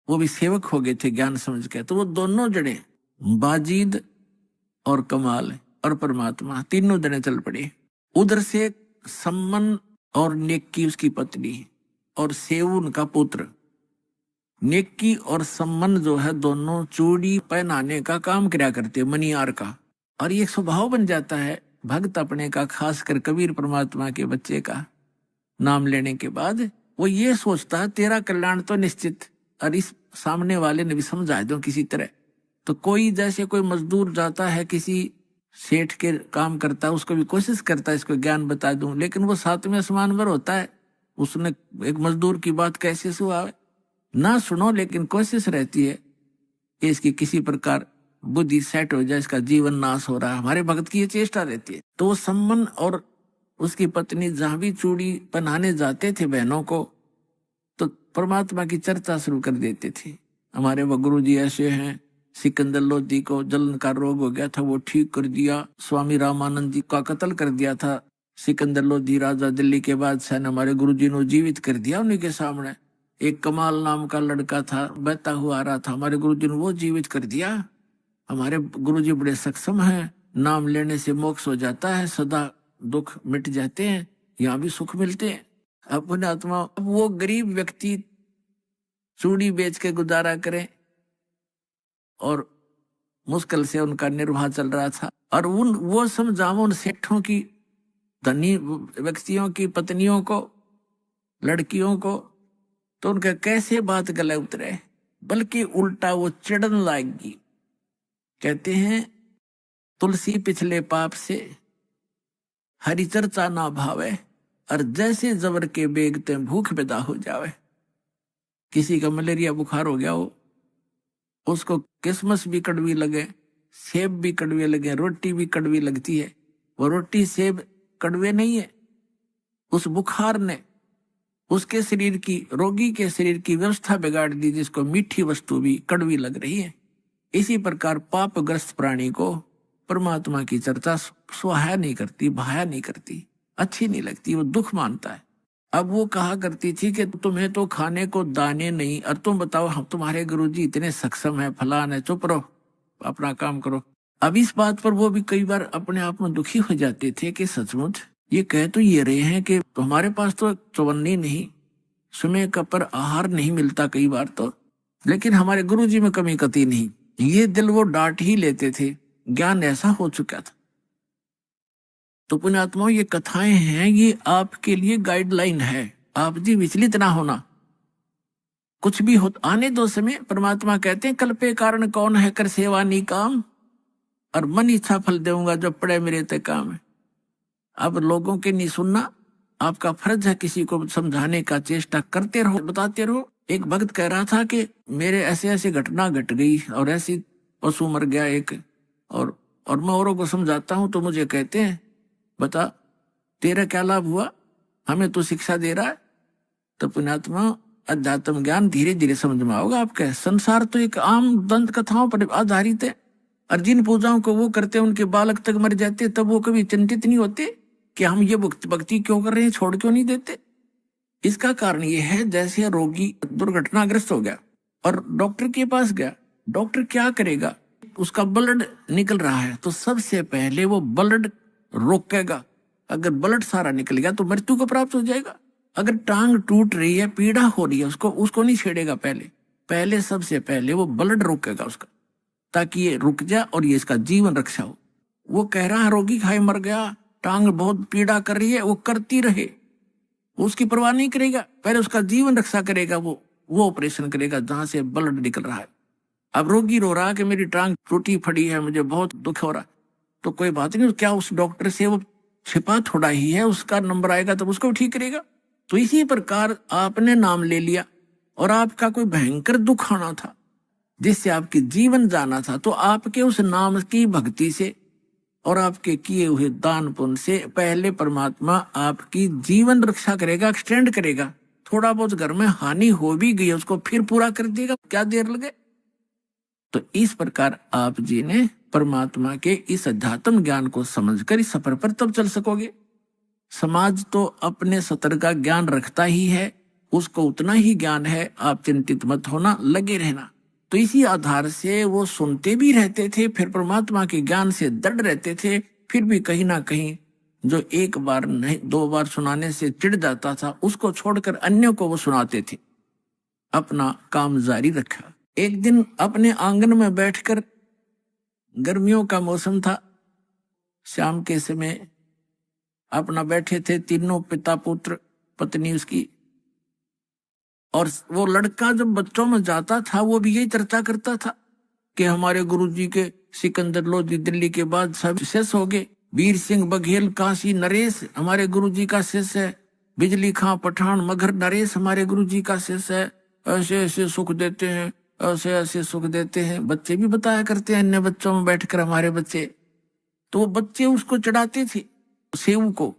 वो भी सेवक हो गए थे ज्ञान समझ के। तो वो दोनों जने बाजिद और कमाल और परमात्मा तीनों जने चल पड़े। उधर से सम्मन और नेकी उसकी पत्नी और सेवुन का पुत्र। नेकी और सम्मन जो है दोनों चूड़ी पहनाने का काम किया करते, मनियार का। और ये स्वभाव बन जाता है भक्त अपने का, खासकर कबीर परमात्मा के बच्चे का नाम लेने के बाद वो ये सोचता है तेरा कल्याण तो निश्चित, और इस सामने वाले ने भी समझा दो किसी तरह। तो कोई जैसे कोई मजदूर जाता है किसी सेठ के काम करता है, उसको भी कोशिश करता है इसको ज्ञान बता दूं, लेकिन वो सातवें आसमान पर होता है, उसने एक मजदूर की बात कैसे सुनावे ना सुनो, लेकिन कोशिश रहती है कि इसकी किसी प्रकार बुद्धि सेट हो जाए, इसका जीवन नाश हो रहा है। हमारे भक्त की ये चेष्टा रहती है। तो वो सम्मन और उसकी पत्नी जहां भी चूड़ी पहनाने जाते थे बहनों को, तो परमात्मा की चर्चा शुरू कर देते थे। हमारे वो गुरु जी ऐसे हैं, सिकंदर लोधी को जलन का रोग हो गया था, वो ठीक कर दिया। स्वामी रामानंद जी का कत्ल कर दिया था सिकंदर लोधी राजा, दिल्ली के बादशाह ने, हमारे गुरु जी ने जीवित कर दिया उन्हीं के सामने। एक कमाल नाम का लड़का था, बहता हुआ आ रहा था, हमारे गुरुजी ने वो जीवित कर दिया। हमारे गुरुजी बड़े सक्षम हैं, नाम लेने से मोक्ष हो जाता है, सदा दुख मिट जाते हैं, यहाँ भी सुख मिलते हैं। अपने आत्मा, वो गरीब व्यक्ति चूड़ी बेच के गुजारा करें और मुश्किल से उनका निर्वाह चल रहा था, और वो समझाओ उन सेठों की, धनी व्यक्तियों की पत्नियों को, लड़कियों को, तो उनका कैसे बात गले उतरे, बल्कि उल्टा वो चिढ़न लाएगी। कहते हैं तुलसी पिछले पाप से हरि चर्चा ना भावे, और जैसे जबर के बेगते भूख पैदा हो जावे। किसी का मलेरिया बुखार हो गया हो, उसको किसमस भी कड़वी लगे, सेब भी कड़वे लगे, रोटी भी कड़वी लगती है, वो रोटी सेब कड़वे नहीं है, उस बुखार ने उसके शरीर की, रोगी के शरीर की व्यवस्था बिगाड़ दी, जिसको मीठी वस्तु भी कड़वी लग रही है। इसी प्रकार पापग्रस्त प्राणी को परमात्मा की चर्चा सुहाया नहीं करती, भाया नहीं करती, अच्छी नहीं लगती, वो दुख मानता है। अब वो कहा करती थी कि तुम्हें तो खाने को दाने नहीं, और तुम बताओ हम तुम्हारे गुरुजी इतने सक्षम है, फलान है, चुप रहो, अपना काम करो। अब इस बात पर वो भी कई बार अपने आप में दुखी हो जाते थे कि सचमुच ये कह तो ये रहे हैं कि हमारे पास तो चवन्नी नहीं, समय का पर आहार नहीं मिलता कई बार तो, लेकिन हमारे गुरुजी में कमी कती नहीं। ये दिल वो डांट ही लेते थे, ज्ञान ऐसा हो चुका था। तो पुण्यात्माओं, ये कथाएं हैं, ये आपके लिए गाइडलाइन है। आप जी विचलित ना होना, कुछ भी हो आने दो समय। परमात्मा कहते हैं कल्पे कारण कौन है, कर सेवा नी काम, और मन इच्छा फल दूंगा जो पड़े मेरे ते काम है। अब लोगों के नहीं सुनना, आपका फर्ज है किसी को समझाने का चेष्टा करते रहो, बताते रहो। एक भक्त कह रहा था कि मेरे ऐसे ऐसे घटना घट गई और ऐसी पशु मर गया एक, और मैं औरों को समझाता हूं तो मुझे कहते हैं बता तेरा क्या लाभ हुआ, हमें तो शिक्षा दे रहा है। तो पुण्यात्मा, अध्यात्म ज्ञान धीरे धीरे समझ में आओगे आपके। संसार तो एक आम दंत कथाओं पर आधारित है, और जिन पूजाओं को वो करते हैं उनके बालक तक मर जाते, तब वो कभी चिंतित नहीं होते कि हम ये भक्ति क्यों कर रहे हैं, छोड़ क्यों नहीं देते। इसका कारण ये है, जैसे रोगी दुर्घटनाग्रस्त हो गया और डॉक्टर के पास गया, डॉक्टर क्या करेगा, उसका ब्लड निकल रहा है तो सबसे पहले वो ब्लड रोकेगा। अगर ब्लड सारा निकल गया तो मृत्यु को प्राप्त हो जाएगा। अगर टांग टूट रही है, पीड़ा हो रही है, उसको नहीं छेड़ेगा, पहले सबसे पहले वो ब्लड रोकेगा उसका, ताकि ये रुक जाए और ये इसका जीवन रक्षा हो। वो कह रहा है रोगी खाए मर गया, टांग बहुत पीड़ा कर रही है, वो करती रहे, वो उसकी परवाह नहीं करेगा, पहले उसका जीवन रक्षा करेगा, वो ऑपरेशन करेगा जहां से ब्लड निकल रहा है। अब रोगी रो रहा है कि मेरी टांग टूटी फड़ी है, मुझे बहुत दुख हो रहा, तो कोई बात नहीं, क्या उस डॉक्टर से वो छिपा थोड़ा ही है, उसका नंबर आएगा तब उसको ठीक करेगा। तो इसी प्रकार आपने नाम ले लिया और आपका कोई भयंकर दुख आना था जिससे आपकी जीवन जाना था, तो आपके उस नाम की भक्ति से और आपके किए हुए दान पुण्य से पहले परमात्मा आपकी जीवन रक्षा करेगा, एक्सटेंड करेगा। थोड़ा बहुत घर में हानि हो भी गई उसको फिर पूरा कर देगा, क्या देर लगे। तो इस प्रकार आप जी ने परमात्मा के इस अध्यात्म ज्ञान को समझकर इस सफर पर तब चल सकोगे। समाज तो अपने सतर का ज्ञान रखता ही है, उसको उतना ही ज्ञान है, आप चिंतित मत होना, लगे रहना। तो इसी आधार से वो सुनते भी रहते थे, फिर परमात्मा के ज्ञान से दृढ़ रहते थे। फिर भी कहीं ना कहीं जो एक बार नहीं 2 बार सुनाने से चिढ़ जाता था, उसको छोड़कर अन्यों को वो सुनाते थे, अपना काम जारी रखा। एक दिन अपने आंगन में बैठकर, गर्मियों का मौसम था, शाम के समय अपना बैठे थे तीनों, पिता पुत्र पत्नी उसकी, और वो लड़का जब बच्चों में जाता था वो भी यही चर्चा करता था कि हमारे गुरुजी के सिकंदर लोधी दिल्ली के बाद सब शिष्य हो गए, वीर सिंह बघेल काशी नरेश हमारे गुरुजी का शिष्य है, बिजली खां पठान मगर नरेश हमारे गुरुजी का शिष्य है, ऐसे ऐसे सुख देते हैं, ऐसे ऐसे सुख देते हैं। बच्चे भी बताया करते हैं अन्य बच्चों में बैठकर हमारे बच्चे, तो वो बच्चे उसको चढ़ाते थे सेव को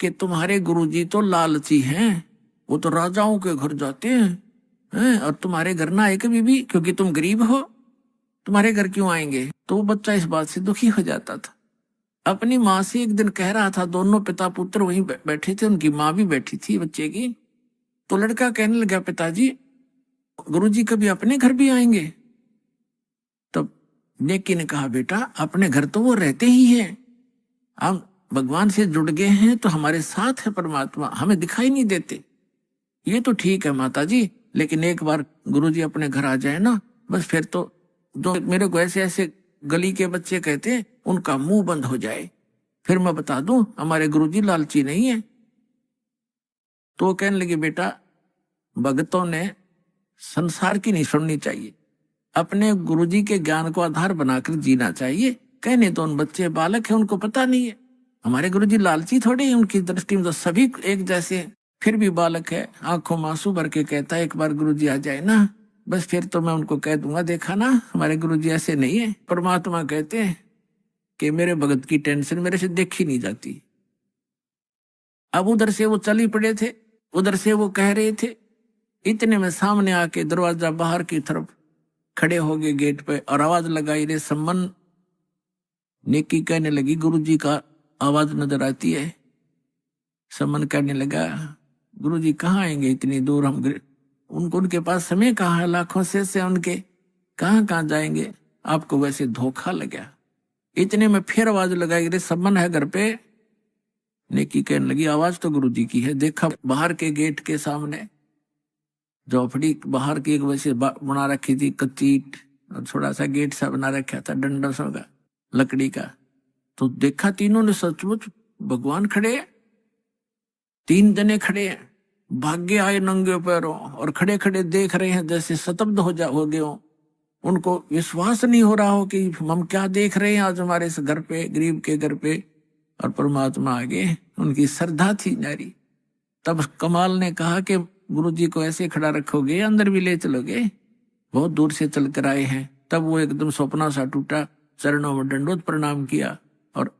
कि तुम्हारे गुरुजी तो लालची हैं, वो तो राजाओं के घर जाते हैं, और तुम्हारे घर ना आए कभी भी क्योंकि तुम गरीब हो, तुम्हारे घर क्यों आएंगे। तो वो बच्चा इस बात से दुखी हो जाता था। अपनी माँ से एक दिन कह रहा था, दोनों पिता पुत्र वहीं बैठे थे, उनकी माँ भी बैठी थी बच्चे की, तो लड़का कहने लगा, पिताजी गुरुजी कभी अपने घर भी आएंगे? तब नेकी ने कहा, बेटा अपने घर तो वो रहते ही हैं, हम भगवान से जुड़ गए हैं तो हमारे साथ है परमात्मा, हमें दिखाई नहीं देते। ये तो ठीक है माता जी, लेकिन एक बार गुरुजी अपने घर आ जाए ना, बस फिर तो जो मेरे को ऐसे ऐसे गली के बच्चे कहते हैं उनका मुंह बंद हो जाए, फिर मैं बता दूं हमारे गुरुजी लालची नहीं है। तो वो कहने लगे, बेटा भगतों ने संसार की नहीं सुननी चाहिए, अपने गुरुजी के ज्ञान को आधार बनाकर जीना चाहिए। कहने तो उन बच्चे बालक है, उनको पता नहीं है हमारे गुरुजी लालची थोड़े हैं, उनकी दृष्टि में तो सभी एक जैसे हैं। फिर भी बालक है, आंखों में आंसू भर के कहता है, एक बार गुरुजी आ जाए ना, बस फिर तो मैं उनको कह दूंगा, देखा ना हमारे गुरुजी ऐसे नहीं है। परमात्मा कहते हैं कि मेरे भगत की टेंशन मेरे से देखी नहीं जाती। अब उधर से वो चल ही पड़े थे, उधर से वो कह रहे थे, इतने में सामने आके दरवाजा बाहर की तरफ खड़े हो गए गेट पे और आवाज लगाई, रे सम्मन। नेकी कहने लगी, गुरुजी का आवाज नजर आती है। सम्मन कहने लगा, गुरुजी कहाँ आएंगे इतनी दूर, हम उनको उनके पास समय कहाँ है, लाखों से उनके कहाँ कहाँ जाएंगे, आपको वैसे धोखा लगा। इतने में फिर आवाज लगाई, रे सम्मन है घर पे? नेकी कहने लगी, आवाज तो गुरुजी की है। देखा बाहर के गेट के सामने झोपड़ी बाहर की एक वैसे बना रखी थी, कच्ची ईंट और थोड़ा सा गेट सा बना रखा था डंडों का लकड़ी का। तो देखा तीनों ने सचमुच भगवान खड़े हैं, 3 जने खड़े हैं, भाग्य आए नंगे पैरों और खड़े खड़े देख रहे हैं, जैसे स्तब्ध हो गए हो। उनको विश्वास नहीं हो रहा हो कि हम क्या देख रहे हैं आज हमारे इस घर पे, गरीब के घर पे, और परमात्मा आगे। उनकी श्रद्धा थी नारी। तब कमाल ने कहा कि गुरुजी को ऐसे खड़ा रखोगे, अंदर भी ले चलोगे, बहुत दूर से चल कर आए हैं। तब वो एकदम सपना सा टूटा, चरणों में दंडोत प्रणाम किया और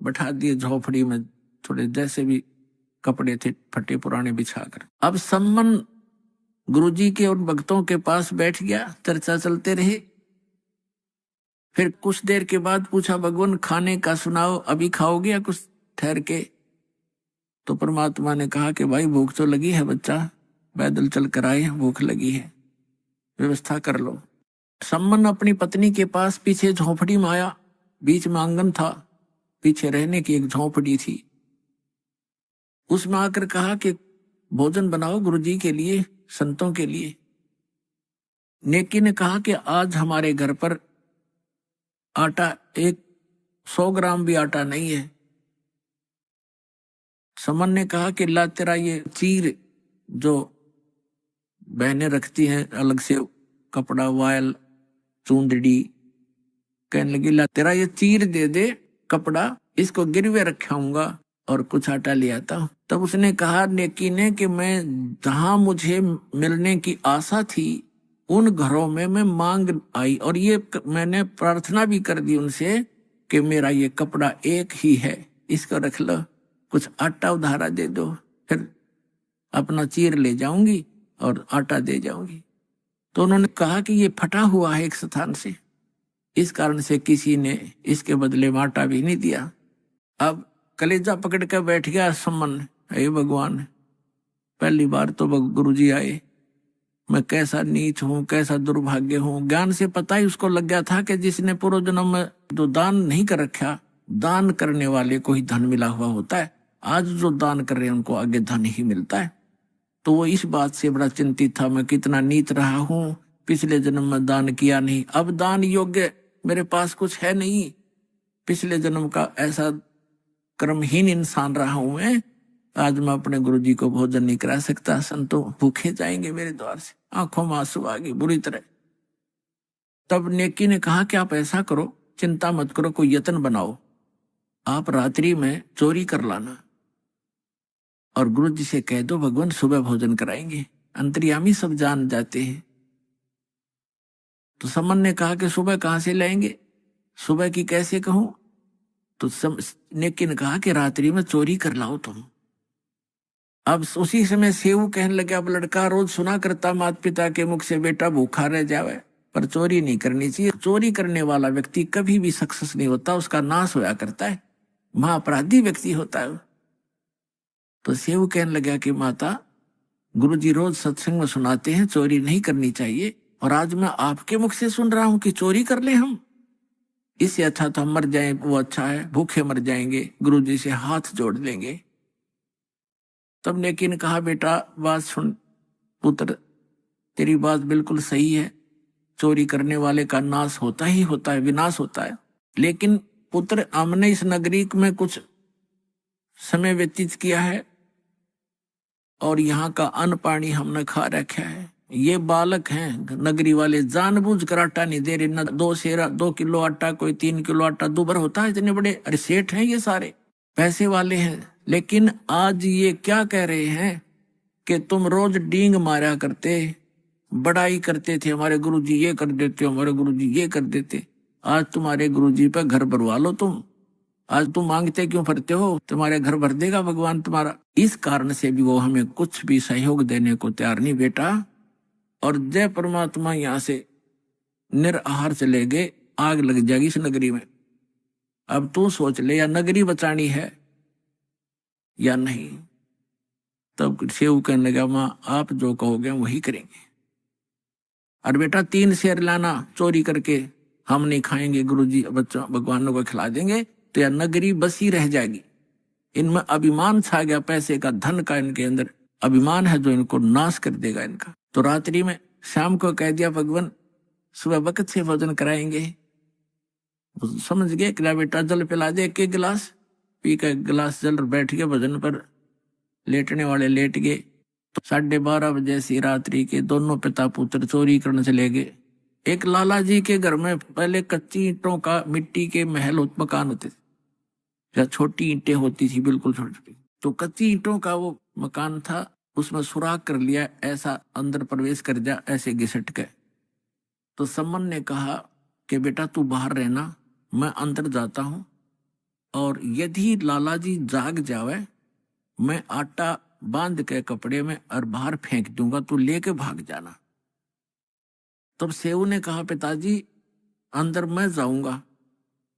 बैठा दिए झोपड़ी में, थोड़े जैसे भी कपड़े थे फटे पुराने बिछाकर। अब सम्मन गुरुजी के उन भक्तों के पास बैठ गया, चर्चा चलते रहे। फिर कुछ देर के बाद पूछा, भगवान खाने का सुनाओ, अभी खाओगे या कुछ ठहर के? तो परमात्मा ने कहा कि भाई भूख तो लगी है बच्चा, पैदल चल कर आए, भूख लगी है, व्यवस्था कर लो। सम्मन अपनी पत्नी के पास पीछे झोपड़ी में आया, बीच में आंगन था, पीछे रहने की एक झोपड़ी थी। उसमें आकर कहा कि भोजन बनाओ गुरुजी के लिए, संतों के लिए। नेकी ने कहा कि आज हमारे घर पर आटा 100 ग्राम भी आटा नहीं है। समन ने कहा कि ला तेरा ये चीर जो बहनें रखती हैं अलग से कपड़ा, वायल, चूंदड़ी, कहने लगी, ला तेरा ये चीर दे दे कपड़ा, इसको गिरवे रखाऊंगा और कुछ आटा ले आता हूं। तब उसने कहा नेकी ने कि मैं जहां मुझे मिलने की आशा थी उन घरों में मैं मांग आई, और ये मैंने प्रार्थना भी कर दी उनसे कि मेरा ये कपड़ा एक ही है, इसको रख लो, कुछ आटा उधारा दे दो, फिर अपना चीर ले जाऊंगी और आटा दे जाऊंगी। तो उन्होंने कहा कि ये फटा हुआ है एक स्थान से, इस कारण से किसी ने इसके बदले में आटा भी नहीं दिया। अब कलेजा पकड़ कर बैठ गया सम्मन, हे भगवान, पहली बार तो गुरुजी आए, मैं कैसा नीच हूं, कैसा दुर्भाग्य हूं। ज्ञान से पता ही उसको लग गया था कि जिसने पूर्व जन्म में जो दान नहीं कर रखा, दान करने वाले को ही धन मिला हुआ होता है। आज जो दान कर रहे हैं उनको आगे धन ही मिलता है। तो वो इस बात से बड़ा चिंतित था, मैं कितना नीच रहा हूं, पिछले जन्म में दान किया नहीं, अब दान योग्य मेरे पास कुछ है नहीं, पिछले जन्म का ऐसा कर्महीन इंसान रहा हूं मैं, आज मैं अपने गुरुजी को भोजन नहीं करा सकता, संतों भूखे जाएंगे मेरे द्वार से। आंखों में आंसू आ गए बुरी तरह। तब नेकी ने कहा कि आप ऐसा करो, चिंता मत करो, कोई यत्न बनाओ, आप रात्रि में चोरी कर लाना और गुरुजी से कह दो भगवान सुबह भोजन कराएंगे। अंतर्यामी सब जान जाते हैं। तो समन ने कहा कि सुबह कहां से लाएंगे, सुबह की कैसे कहूं? तो नेकी ने कहा कि रात्रि में चोरी कर लाओ तुम। अब उसी समय सेऊ कहने लगे, अब लड़का रोज सुना करता माता पिता के मुख से, बेटा भूखा रह जावे पर चोरी नहीं करनी चाहिए। चोरी करने वाला व्यक्ति कभी भी सक्सेस नहीं होता, उसका नाश होया करता है, महाअपराधी व्यक्ति होता है। तो सेऊ कहने लगा कि माता गुरुजी रोज सत्संग में सुनाते हैं चोरी नहीं करनी चाहिए, और आज मैं आपके मुख से सुन रहा हूं कि चोरी कर ले हम। इससे अच्छा तो हम मर जाएं, वो अच्छा है, भूखे मर जाएंगे, गुरुजी से हाथ जोड़ लेंगे। तब नेकी ने कहा, बेटा बात सुन पुत्र, तेरी बात बिल्कुल सही है, चोरी करने वाले का नाश होता ही होता है, विनाश होता है। लेकिन पुत्र, हमने इस नगरी में कुछ समय व्यतीत किया है और यहाँ का अन्न पानी हमने खा रखा है। ये बालक हैं नगरी वाले, जानबूझ कर आटा नहीं दे रहे, न 2 किलो आटा, कोई 3 किलो आटा दुभर होता है। इतने बड़े अरे सेठ हैं, ये सारे पैसे वाले हैं। लेकिन आज ये क्या कह रहे हैं कि तुम रोज डींग मारा करते, बड़ाई करते थे, हमारे गुरुजी ये कर देते, हमारे गुरुजी ये कर देते। आज तुम्हारे गुरुजी पे घर भरवा लो तुम। आज तुम मांगते क्यों फिरते हो? तुम्हारे घर भर देगा भगवान तुम्हारा। इस कारण से भी वो हमें कुछ भी सहयोग देने को तैयार नहीं बेटा। और जय परमात्मा यहाँ से निराहार चले गए, आग लग जाएगी इस नगरी में। अब तू सोच ले, या नगरी बचानी है या नहीं। तब सेव कहने लगा, माँ आप जो कहोगे वही करेंगे। और बेटा 3 शेर लाना चोरी करके, हम नहीं खाएंगे, गुरुजी बच्चों भगवानों को खिला देंगे, तो यह नगरी बसी रह जाएगी। इनमें अभिमान छा गया, पैसे का, धन का इनके अंदर अभिमान है जो इनको नाश कर देगा इनका। तो रात्रि में शाम को कह दिया भगवान सुबह वक्त से भोजन कराएंगे। समझ गए कि बेटा जल पिला दे, एक गिलास पी के गिलास जल बैठ गए भोजन पर। लेटने वाले लेट गए। तो 12:30 बजे से रात्रि के दोनों पिता पुत्र चोरी करने चले गए। एक लाला जी के घर में पहले कच्ची ईंटों का मिट्टी के महल मकान होते थे, या छोटी ईंटें होती थी बिल्कुल छोटी छोटी। तो कच्ची ईंटों का वो मकान था, उसमें सुराग कर लिया, ऐसा अंदर प्रवेश कर जा, ऐसे घिसट के। तो सम्मन ने कहा कि बेटा तू बाहर रहना, मैं अंदर जाता हूं, और यदि लाला जी जाग जावे मैं आटा बांध के कपड़े में और बाहर फेंक दूंगा, तू लेके भाग जाना। तब सेऊ ने कहा, पिताजी अंदर मैं जाऊंगा,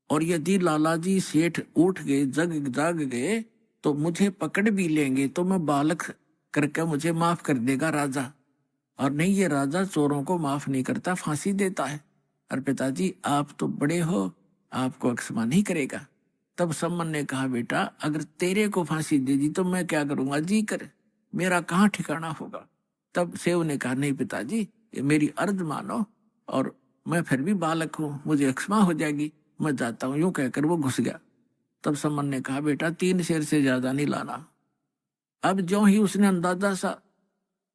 और यदि लाला जी सेठ उठ गए, जाग गए, तो मुझे पकड़ भी लेंगे, तो मैं बालक करके मुझे माफ कर देगा राजा। और नहीं, ये राजा चोरों को माफ नहीं करता, फांसी देता है। और पिताजी आप तो बड़े हो, आपको क्षमा नहीं करेगा। तब सम्मन ने कहा, बेटा अगर तेरे को फांसी दे दी तो मैं क्या करूंगा, जी कर, मेरा कहाँ ठिकाना होगा। तब सेव ने कहा, नहीं पिताजी ये मेरी अर्ज मानो, और मैं फिर भी बालक हूं, मुझे क्षमा हो जाएगी, मैं जाता हूं। यूं कहकर वो घुस गया। तब सम्मन ने कहा, बेटा 3 शेर से ज्यादा नहीं लाना। अब जो ही उसने अंदाजा सा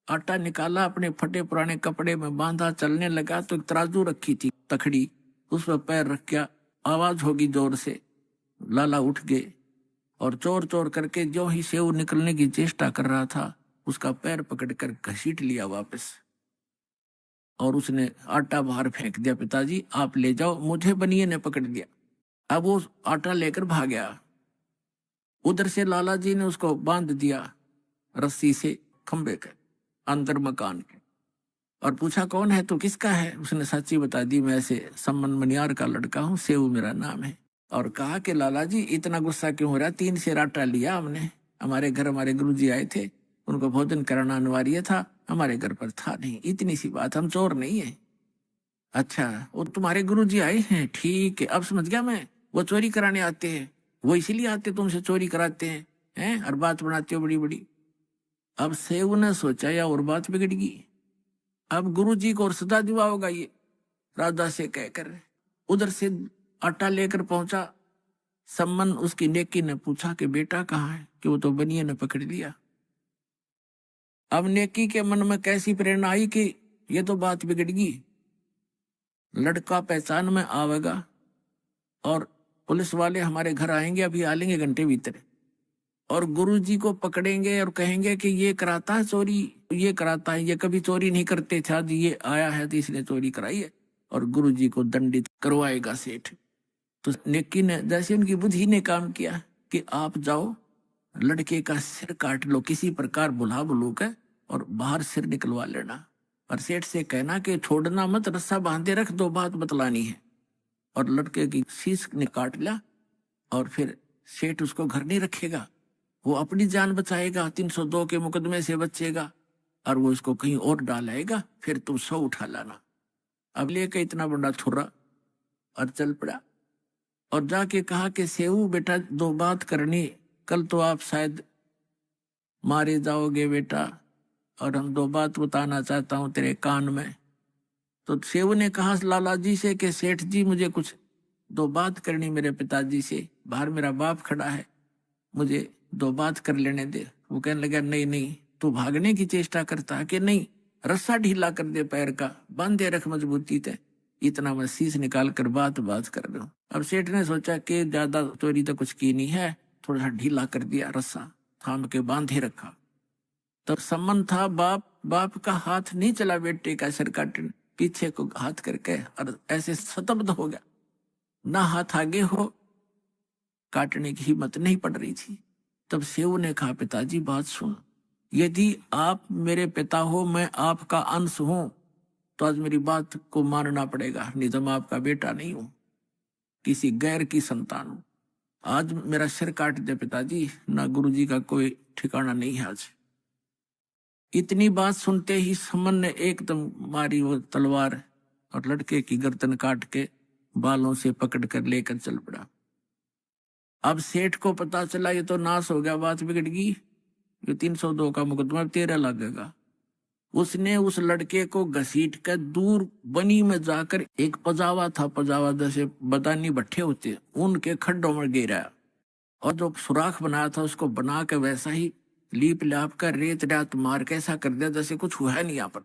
आटा निकाला, अपने फटे पुराने कपड़े में बांधा, चलने लगा, तो एक तराजू रखी थी तखड़ी, उस पर पैर रख गया, आवाज होगी जोर से। लाला उठ गए, और चोर चोर करके जो ही सेव निकलने की चेष्टा कर रहा था, उसका पैर पकड़कर घसीट लिया वापस, और उसने आटा बाहर फेंक दिया। पिताजी आप ले जाओ, मुझे बनिए ने पकड़ लिया। अब वो आटा लेकर भाग गया। उधर से लाला जी ने उसको बांध दिया रस्सी से खंबे के अंदर मकान के, और पूछा कौन है, तो किसका है? उसने सच्ची बता दी, मैं ऐसे सम्मन मनियार का लड़का हूँ, सेव मेरा नाम है। और कहा कि लाला जी इतना गुस्सा क्यों हो रहा, 3 शेर आटा लिया हमने, हमारे घर हमारे गुरुजी आए थे, उनको भोजन कराना अनिवार्य था, हमारे घर पर था नहीं, इतनी सी बात, हम चोर नहीं है। अच्छा वो तुम्हारे गुरुजी आए हैं, ठीक है, अब समझ गया मैं, वो चोरी कराने आते हैं, वो इसीलिए आते तुमसे चोरी कराते हैं, और बात बनाते हो बड़ी बड़ी। अब सेव ने सोचा या और बात बिगड़गी, अब गुरुजी को और सदा दिवा होगा ये, राजा से कहकर उधर से आटा लेकर पहुंचा। सम्मन उसकी नेकी ने पूछा कि बेटा कहाँ है, कि वो तो बनिए ने पकड़ लिया। अब नेकी के मन में कैसी प्रेरणा आई कि ये तो बात बिगड़गी, लड़का पहचान में आवेगा, और पुलिस वाले हमारे घर आएंगे, अभी आ लेंगे घंटे भीतर, और गुरुजी को पकड़ेंगे और कहेंगे कि ये कराता है चोरी, ये कराता है, ये कभी चोरी नहीं करते थे, आज ये आया है तो इसने चोरी कराई है, और गुरुजी को दंडित करवाएगा सेठ। तो नेकी ने, जैसे उनकी बुद्धि ने काम किया कि आप जाओ लड़के का सिर काट लो किसी प्रकार, बुला बुलू के, और बाहर सिर निकलवा लेना, और सेठ से कहना कि छोड़ना मत, रस्सा बांधे रख, 2 बात बतलानी है। और लड़के की शीश ने काट लिया, और फिर सेठ उसको घर नहीं रखेगा, वो अपनी जान बचाएगा, 302 के मुकदमे से बचेगा, और वो इसको कहीं और डालेगा, फिर तुम 100 उठा लाना। अब लेके इतना बड़ा थुर्रा और चल पड़ा और जाके कहा कि सेऊ बेटा, 2 बात करनी, कल तो आप शायद मारे जाओगे बेटा, और हम 2 बात बताना चाहता हूं तेरे कान में। तो सेऊ ने कहा लाला जी से कि सेठ जी, मुझे कुछ 2 बात करनी मेरे पिताजी से, बाहर मेरा बाप खड़ा है, मुझे 2 बात कर लेने दे। वो कहने लगा नहीं नहीं, तू भागने की चेष्टा करता है कि नहीं, रस्सा ढीला कर दे पैर का, बांधे रख मजबूती से, इतना मैं शीश निकाल कर बात कर रहा हूँ। अब सेठ ने सोचा कि ज्यादा चोरी तो कुछ की नहीं है, थोड़ा सा ढीला कर दिया, रस्सा थाम के बांधे रखा। तो संबंध था बाप का हाथ नहीं चला बेटे का सिर काटने, पीछे को हाथ करके, और ऐसे स्तब्ध हो गया, ना हाथ आगे हो, काटने की हिम्मत नहीं पड़ रही थी। तब सेऊ ने कहा पिताजी बात सुन, यदि आप मेरे पिता हो, मैं आपका अंश हूं, तो आज मेरी बात को मानना पड़ेगा, नहीं तो मैं आपका बेटा नहीं हूं, किसी गैर की संतान हूं। आज मेरा सिर काट दे पिताजी, ना गुरुजी का कोई ठिकाना नहीं है आज। इतनी बात सुनते ही समन ने एकदम मारी वो तलवार और लड़के की गर्दन काट के बालों से पकड़ कर लेकर चल पड़ा। अब सेठ को पता चला ये तो नाश हो गया, बात बिगड़ गई, ये 302 का मुकदमा 13 लगेगा। उसने उस लड़के को घसीट कर दूर बनी में जाकर, एक पजावा था, पजावा जैसे बदानी भट्ठे होते, उनके खड्डों में गिराया, और जो सुराख बनाया था उसको बना के वैसा ही लीप लाप कर रेत रात मार के ऐसा कर दिया जैसे कुछ हुआ नहीं यहाँ पर।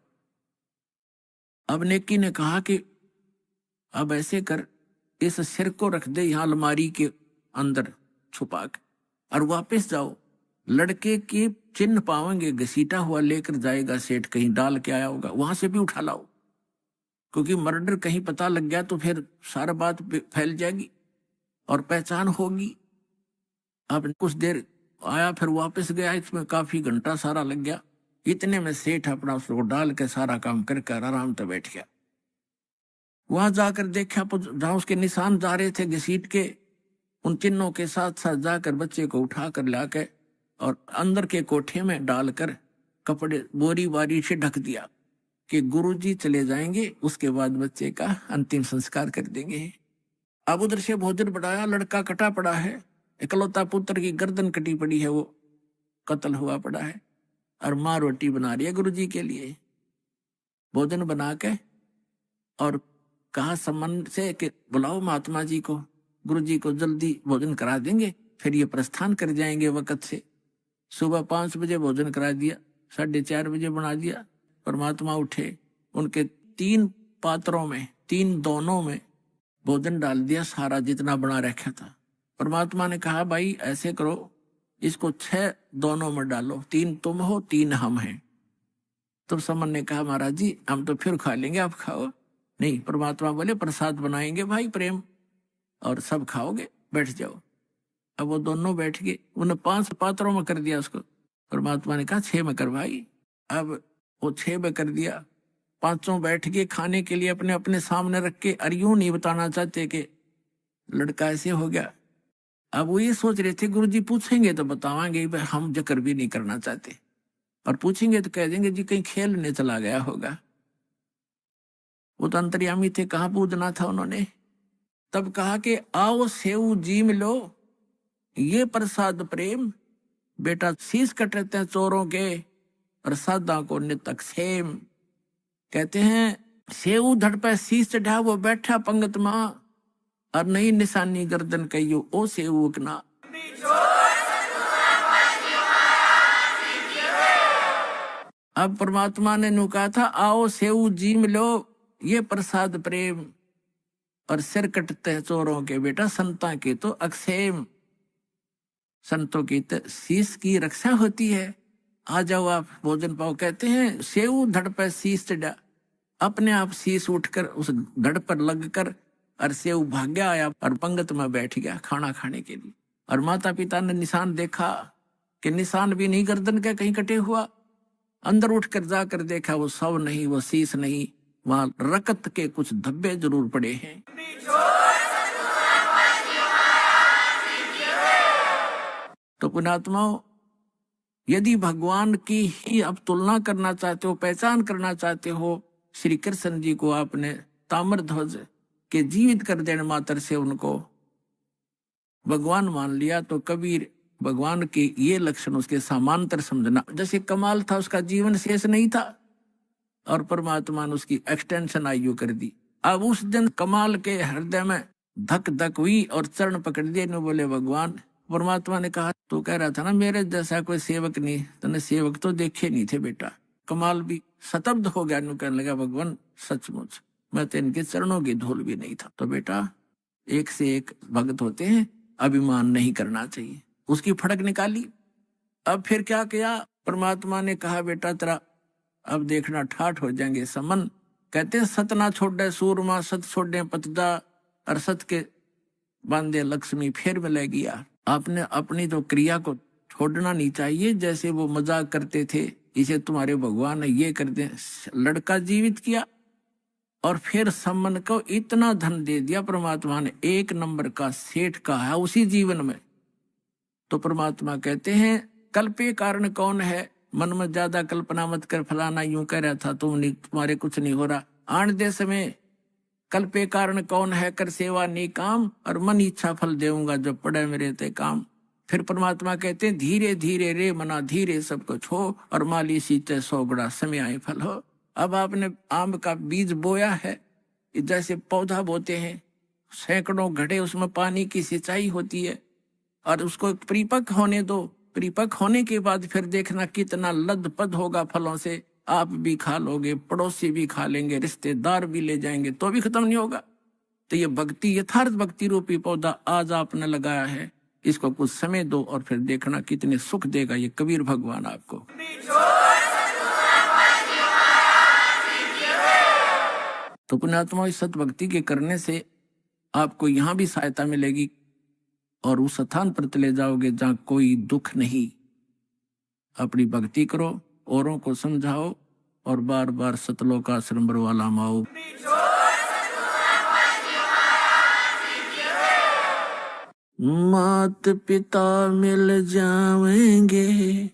अब नेकी ने कहा कि अब ऐसे कर, इस सिर को रख दे यहाँ अलमारी के अंदर छुपा के, और वापस जाओ, लड़के के चिन्ह पाओगे, घसीटा हुआ लेकर जाएगा सेठ, कहीं डाल के आया होगा, वहां से भी उठा लाओ, क्योंकि मर्डर कहीं पता लग गया तो फिर सारा बात फैल जाएगी और पहचान होगी। अब कुछ देर आया, फिर वापस गया, इसमें काफी घंटा सारा लग गया। इतने में सेठ अपना उसको डाल के सारा काम करके आराम से बैठ गया। वहां जाकर देखा जहां उसके निशान जा रहे थे घसीट के, उन चिन्हों के साथ साथ जाकर बच्चे को उठा कर लाके और अंदर के कोठे में डालकर कपड़े बोरी बारी से ढक दिया कि गुरुजी चले जाएंगे, उसके बाद बच्चे का अंतिम संस्कार कर देंगे। अब उधर से भोजन बढ़ाया, लड़का कटा पड़ा है, इकलौता पुत्र की गर्दन कटी पड़ी है, वो कत्ल हुआ पड़ा है, और माँ रोटी बना रही है गुरुजी के लिए। भोजन बना के और कहा संबंध से कि बुलाओ महात्मा जी को, गुरुजी को जल्दी भोजन करा देंगे, फिर ये प्रस्थान कर जाएंगे वक्त से। सुबह 5 बजे भोजन करा दिया, 4:30 बजे बना दिया। परमात्मा उठे, उनके 3 पात्रों में, 3 दोनों में भोजन डाल दिया, सारा जितना बना रखा था। परमात्मा ने कहा भाई ऐसे करो, इसको 6 दोनों में डालो, 3 तुम हो 3 हम हैं। तब समन ने कहा महाराज जी हम तो फिर खा लेंगे, आप खाओ। नहीं, परमात्मा बोले प्रसाद बनाएंगे भाई प्रेम, और सब खाओगे, बैठ जाओ। अब वो दोनों बैठ गए, उन्हें 5 पात्रों में कर दिया उसको। परमात्मा ने कहा 6 में कर भाई। अब वो 6 में कर दिया, 5 बैठ गए खाने के लिए अपने अपने सामने रख के, और यूं नहीं बताना चाहते कि लड़का ऐसे हो गया। अब वो ये सोच रहे थे गुरुजी पूछेंगे तो बतावांगे, हम जिक्र भी नहीं करना चाहते, और पूछेंगे तो कह देंगे जी कहीं खेलने चला गया होगा। वो तो अंतर्यामी थे, कहाँ पूछना था उन्होंने। तब कहा कि आओ सेऊ जीम लो, ये प्रसाद प्रेम, बेटा शीश कटते हैं चोरों के, प्रसादा को नितक सेम। कहते हैं सेऊ धड़ पे शीश चढ़ा, वो बैठा पंगत मां, और नई निशानी गर्दन कहियो ओ सेऊ ना। अब परमात्मा ने नु कहा था आओ सेऊ जीम लो, ये प्रसाद प्रेम, और सिर कटते हैं चोरों के, बेटा संता के तो अक्षेम, संतों की तो शीश की रक्षा होती है। आ जाओ आप भोजन पाओ। कहते हैं सेऊ धड़ पर शीश चढ़ा, अपने आप शीश उठकर उस धड़ पर लगकर, और सेऊ भाग्या आया और पंगत में बैठ गया खाना खाने के लिए। और माता पिता ने निशान देखा कि निशान भी नहीं गर्दन का कहीं कटे हुआ। अंदर उठकर जाकर देखा वो शव नहीं, वो शीश नहीं, वहां रकत के कुछ धब्बे जरूर पड़े हैं। तो पुण्यात्माओं, यदि भगवान की ही आप तुलना करना चाहते हो, पहचान करना चाहते हो, श्री कृष्ण जी को आपने ताम्रध्वज के जीवित कर देने मात्र से उनको भगवान मान लिया, तो कबीर भगवान के ये लक्षण उसके समांतर समझना। जैसे कमाल था, उसका जीवन शेष नहीं था और परमात्मा ने उसकी एक्सटेंशन आयु कर दी। अब उस दिन कमाल के हृदय में धक धक हुई और चरण पकड़ दिए ने बोले भगवान। परमात्मा ने कहा तू कह रहा था ना मेरे जैसा कोई सेवक नहीं, तूने सेवक तो देखे नहीं थे बेटा। कमाल भी स्तब्ध हो गया, नु कहने लगा भगवान सचमुच मैं तो इनके चरणों की धूल भी नहीं था। तो बेटा एक से एक भक्त होते हैं, अभिमान नहीं करना चाहिए। उसकी फड़क निकाली। अब फिर क्या किया, परमात्मा ने कहा बेटा तेरा अब देखना ठाठ हो जाएंगे समन। कहते हैं सत ना छोड़े सूरमा, सत छोड़े पतदा, और सत के बांधे लक्ष्मी फिर मिलेगी। यार आपने अपनी तो क्रिया को छोड़ना नहीं चाहिए। जैसे वो मजाक करते थे, इसे तुम्हारे भगवान ने ये कर दे, लड़का जीवित किया और फिर सम्मन को इतना धन दे दिया परमात्मा ने, 1 नंबर का सेठ का है उसी जीवन में। तो परमात्मा कहते हैं कल्पे कारण कौन है, मन में ज्यादा कल्पना मत कर, फलाना यूं कह रहा था तुम्हारे कुछ नहीं हो रहा। आन दे समय कल्पे कारण कौन है, कर सेवा नी काम, और मन इच्छा फल देऊंगा जब पड़े मेरे ते काम। फिर परमात्मा कहते हैं धीरे धीरे रे मना धीरे सब कुछ हो, और माली सीते 100 गुणा समय आए फल हो। अब आपने आम का बीज बोया है, जैसे पौधा बोते हैं, सैकड़ों घड़े उसमें पानी की सिंचाई होती है, और उसको परिपक्व होने दो। परिपक्व होने के बाद फिर देखना कितना लदपद होगा फलों से। आप भी खा लोगे, पड़ोसी भी खा लेंगे, रिश्तेदार भी ले जाएंगे, तो भी खत्म नहीं होगा। तो ये भक्ति, यथार्थ भक्ति रूपी पौधा आज आपने लगाया है, इसको कुछ समय दो और फिर देखना कितने सुख देगा ये कबीर भगवान आपको। तो पुण्यात्मा इस सत भक्ति के करने से आपको यहाँ भी सहायता मिलेगी और उस स्थान पर चले जाओगे जहाँ कोई दुख नहीं। अपनी भक्ति करो, औरों को समझाओ और बार बार सतलोक आश्रम वाला माओ। मात पिता मिल जाएंगे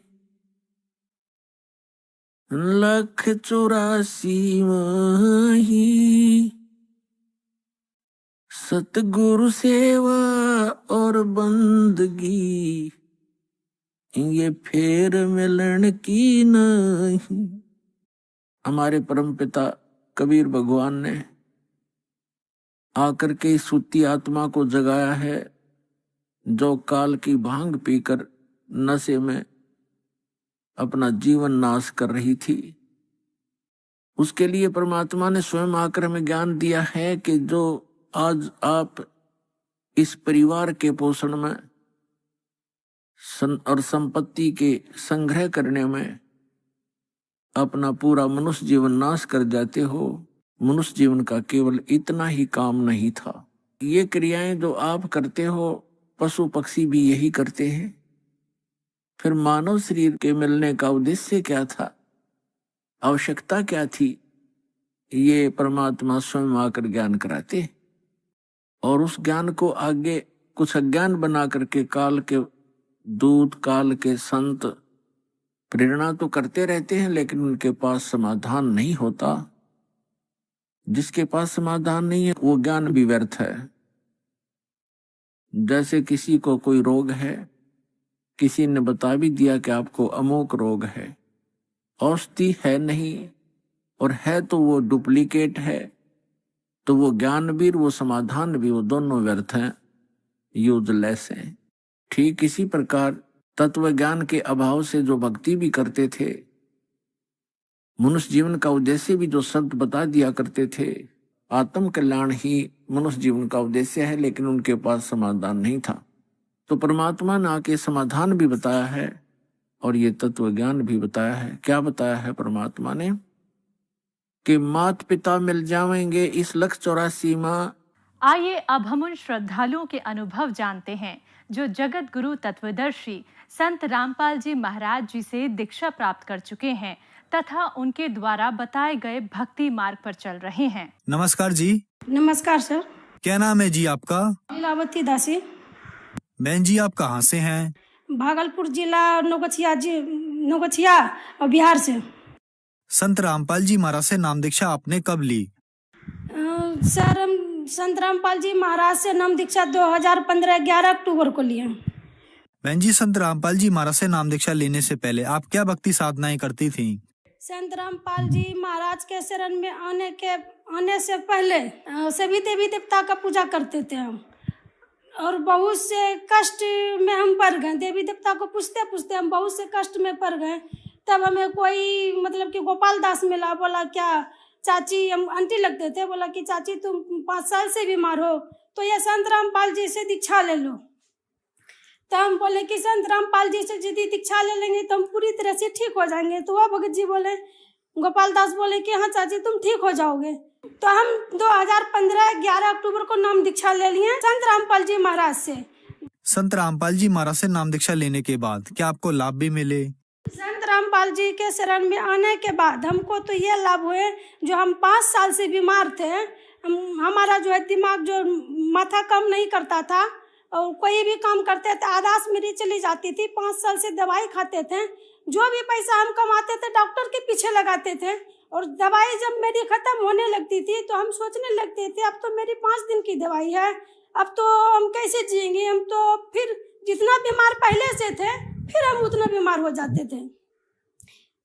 184 माही, सतगुरु सेवा और बंदगी ये फेर मिलन की नहीं। हमारे परम पिता कबीर भगवान ने आकर के सुती आत्मा को जगाया है, जो काल की भांग पीकर नशे में अपना जीवन नाश कर रही थी। उसके लिए परमात्मा ने स्वयं आकर हमें ज्ञान दिया है कि जो आज आप इस परिवार के पोषण में और संपत्ति के संग्रह करने में अपना पूरा मनुष्य जीवन नाश कर जाते हो, मनुष्य जीवन का केवल इतना ही काम नहीं था। ये क्रियाएं जो आप करते हो पशु पक्षी भी यही करते हैं। फिर मानव शरीर के मिलने का उद्देश्य क्या था, आवश्यकता क्या थी, ये परमात्मा स्वयं आकर ज्ञान कराते और उस ज्ञान को आगे कुछ अज्ञान बना करके काल के दूत, काल के संत प्रेरणा तो करते रहते हैं, लेकिन उनके पास समाधान नहीं होता। जिसके पास समाधान नहीं है वो ज्ञान भी व्यर्थ है। जैसे किसी को कोई रोग है, किसी ने बता भी दिया कि आपको अमोक रोग है, औषधि है नहीं और है तो वो डुप्लीकेट है, तो वो ज्ञान भी वो समाधान भी वो दोनों व्यर्थ हैं, यूजलेस हैं। ठीक इसी प्रकार तत्व ज्ञान के अभाव से जो भक्ति भी करते थे, मनुष्य जीवन का उद्देश्य भी जो शब्द बता दिया करते थे, आत्म कल्याण ही मनुष्य जीवन का उद्देश्य है, लेकिन उनके पास समाधान नहीं था। तो परमात्मा ने आके समाधान भी बताया है और ये तत्व ज्ञान भी बताया है। क्या बताया है परमात्मा ने कि माता पिता मिल जाएंगे इस 184 माह। आइए अब हम उन श्रद्धालुओं के अनुभव जानते हैं जो जगत गुरु तत्वदर्शी संत रामपाल जी महाराज जी से दीक्षा प्राप्त कर चुके हैं तथा उनके द्वारा बताए गए भक्ति मार्ग पर चल रहे हैं। नमस्कार जी। नमस्कार सर। क्या नाम है जी आपका? लीलावती दासी। बहन जी आप कहाँ से हैं? भागलपुर जिला नौगछिया और बिहार से। संत रामपाल जी महाराज से नाम दीक्षा आपने कब ली? सर हम संत रामपाल जी महाराज से नाम दीक्षा 2015 11 अक्टूबर को लिए। बहन जी, संत रामपाल जी महाराज से नाम दीक्षा लेने से पहले आप क्या भक्ति साधनाएं करती थीं? संत रामपाल जी महाराज के शरण में आने से पहले सभी देवी देवता का पूजा करते थे हम, और बहुत से कष्ट में हम पड़ गए। देवी देवता को पूछते पूछते हम बहुत से कष्ट में पड़ गए। तब हमें कोई मतलब कि गोपाल दास मिला, बोला क्या चाची, हम आंटी लगते थे, बोला कि चाची तुम 5 साल से बीमार हो तो ये संत रामपाल जी से दीक्षा ले लो। तो हम बोले कि संत रामपाल जी से यदि दीक्षा ले लेंगे तो हम पूरी तरह से ठीक हो जाएंगे। तो वह भगत जी बोले, गोपाल दास बोले कि हाँ चाची तुम ठीक हो जाओगे। तो हम 2015 11 अक्टूबर को नाम दीक्षा ले लिए संत रामपाल जी महाराज से। संत रामपाल जी महाराज से नाम दीक्षा लेने के बाद क्या आपको लाभ भी मिले? संत रामपाल जी के शरण में आने के बाद हमको तो ये लाभ हुए, जो हम 5 साल से बीमार थे, हमारा जो है दिमाग जो माथा काम नहीं करता था, और कोई भी काम करते थे आदास मेरी चली जाती थी। 5 साल से दवाई खाते थे, जो भी पैसा हम कमाते थे डॉक्टर के पीछे लगाते थे, और दवाई जब मेरी खत्म होने लगती थी तो हम सोचने लगते थे अब तो मेरी 5 दिन की दवाई है, अब तो हम कैसे जिएंगे। हम तो फिर जितना बीमार पहले से थे फिर हम उतना बीमार हो जाते थे।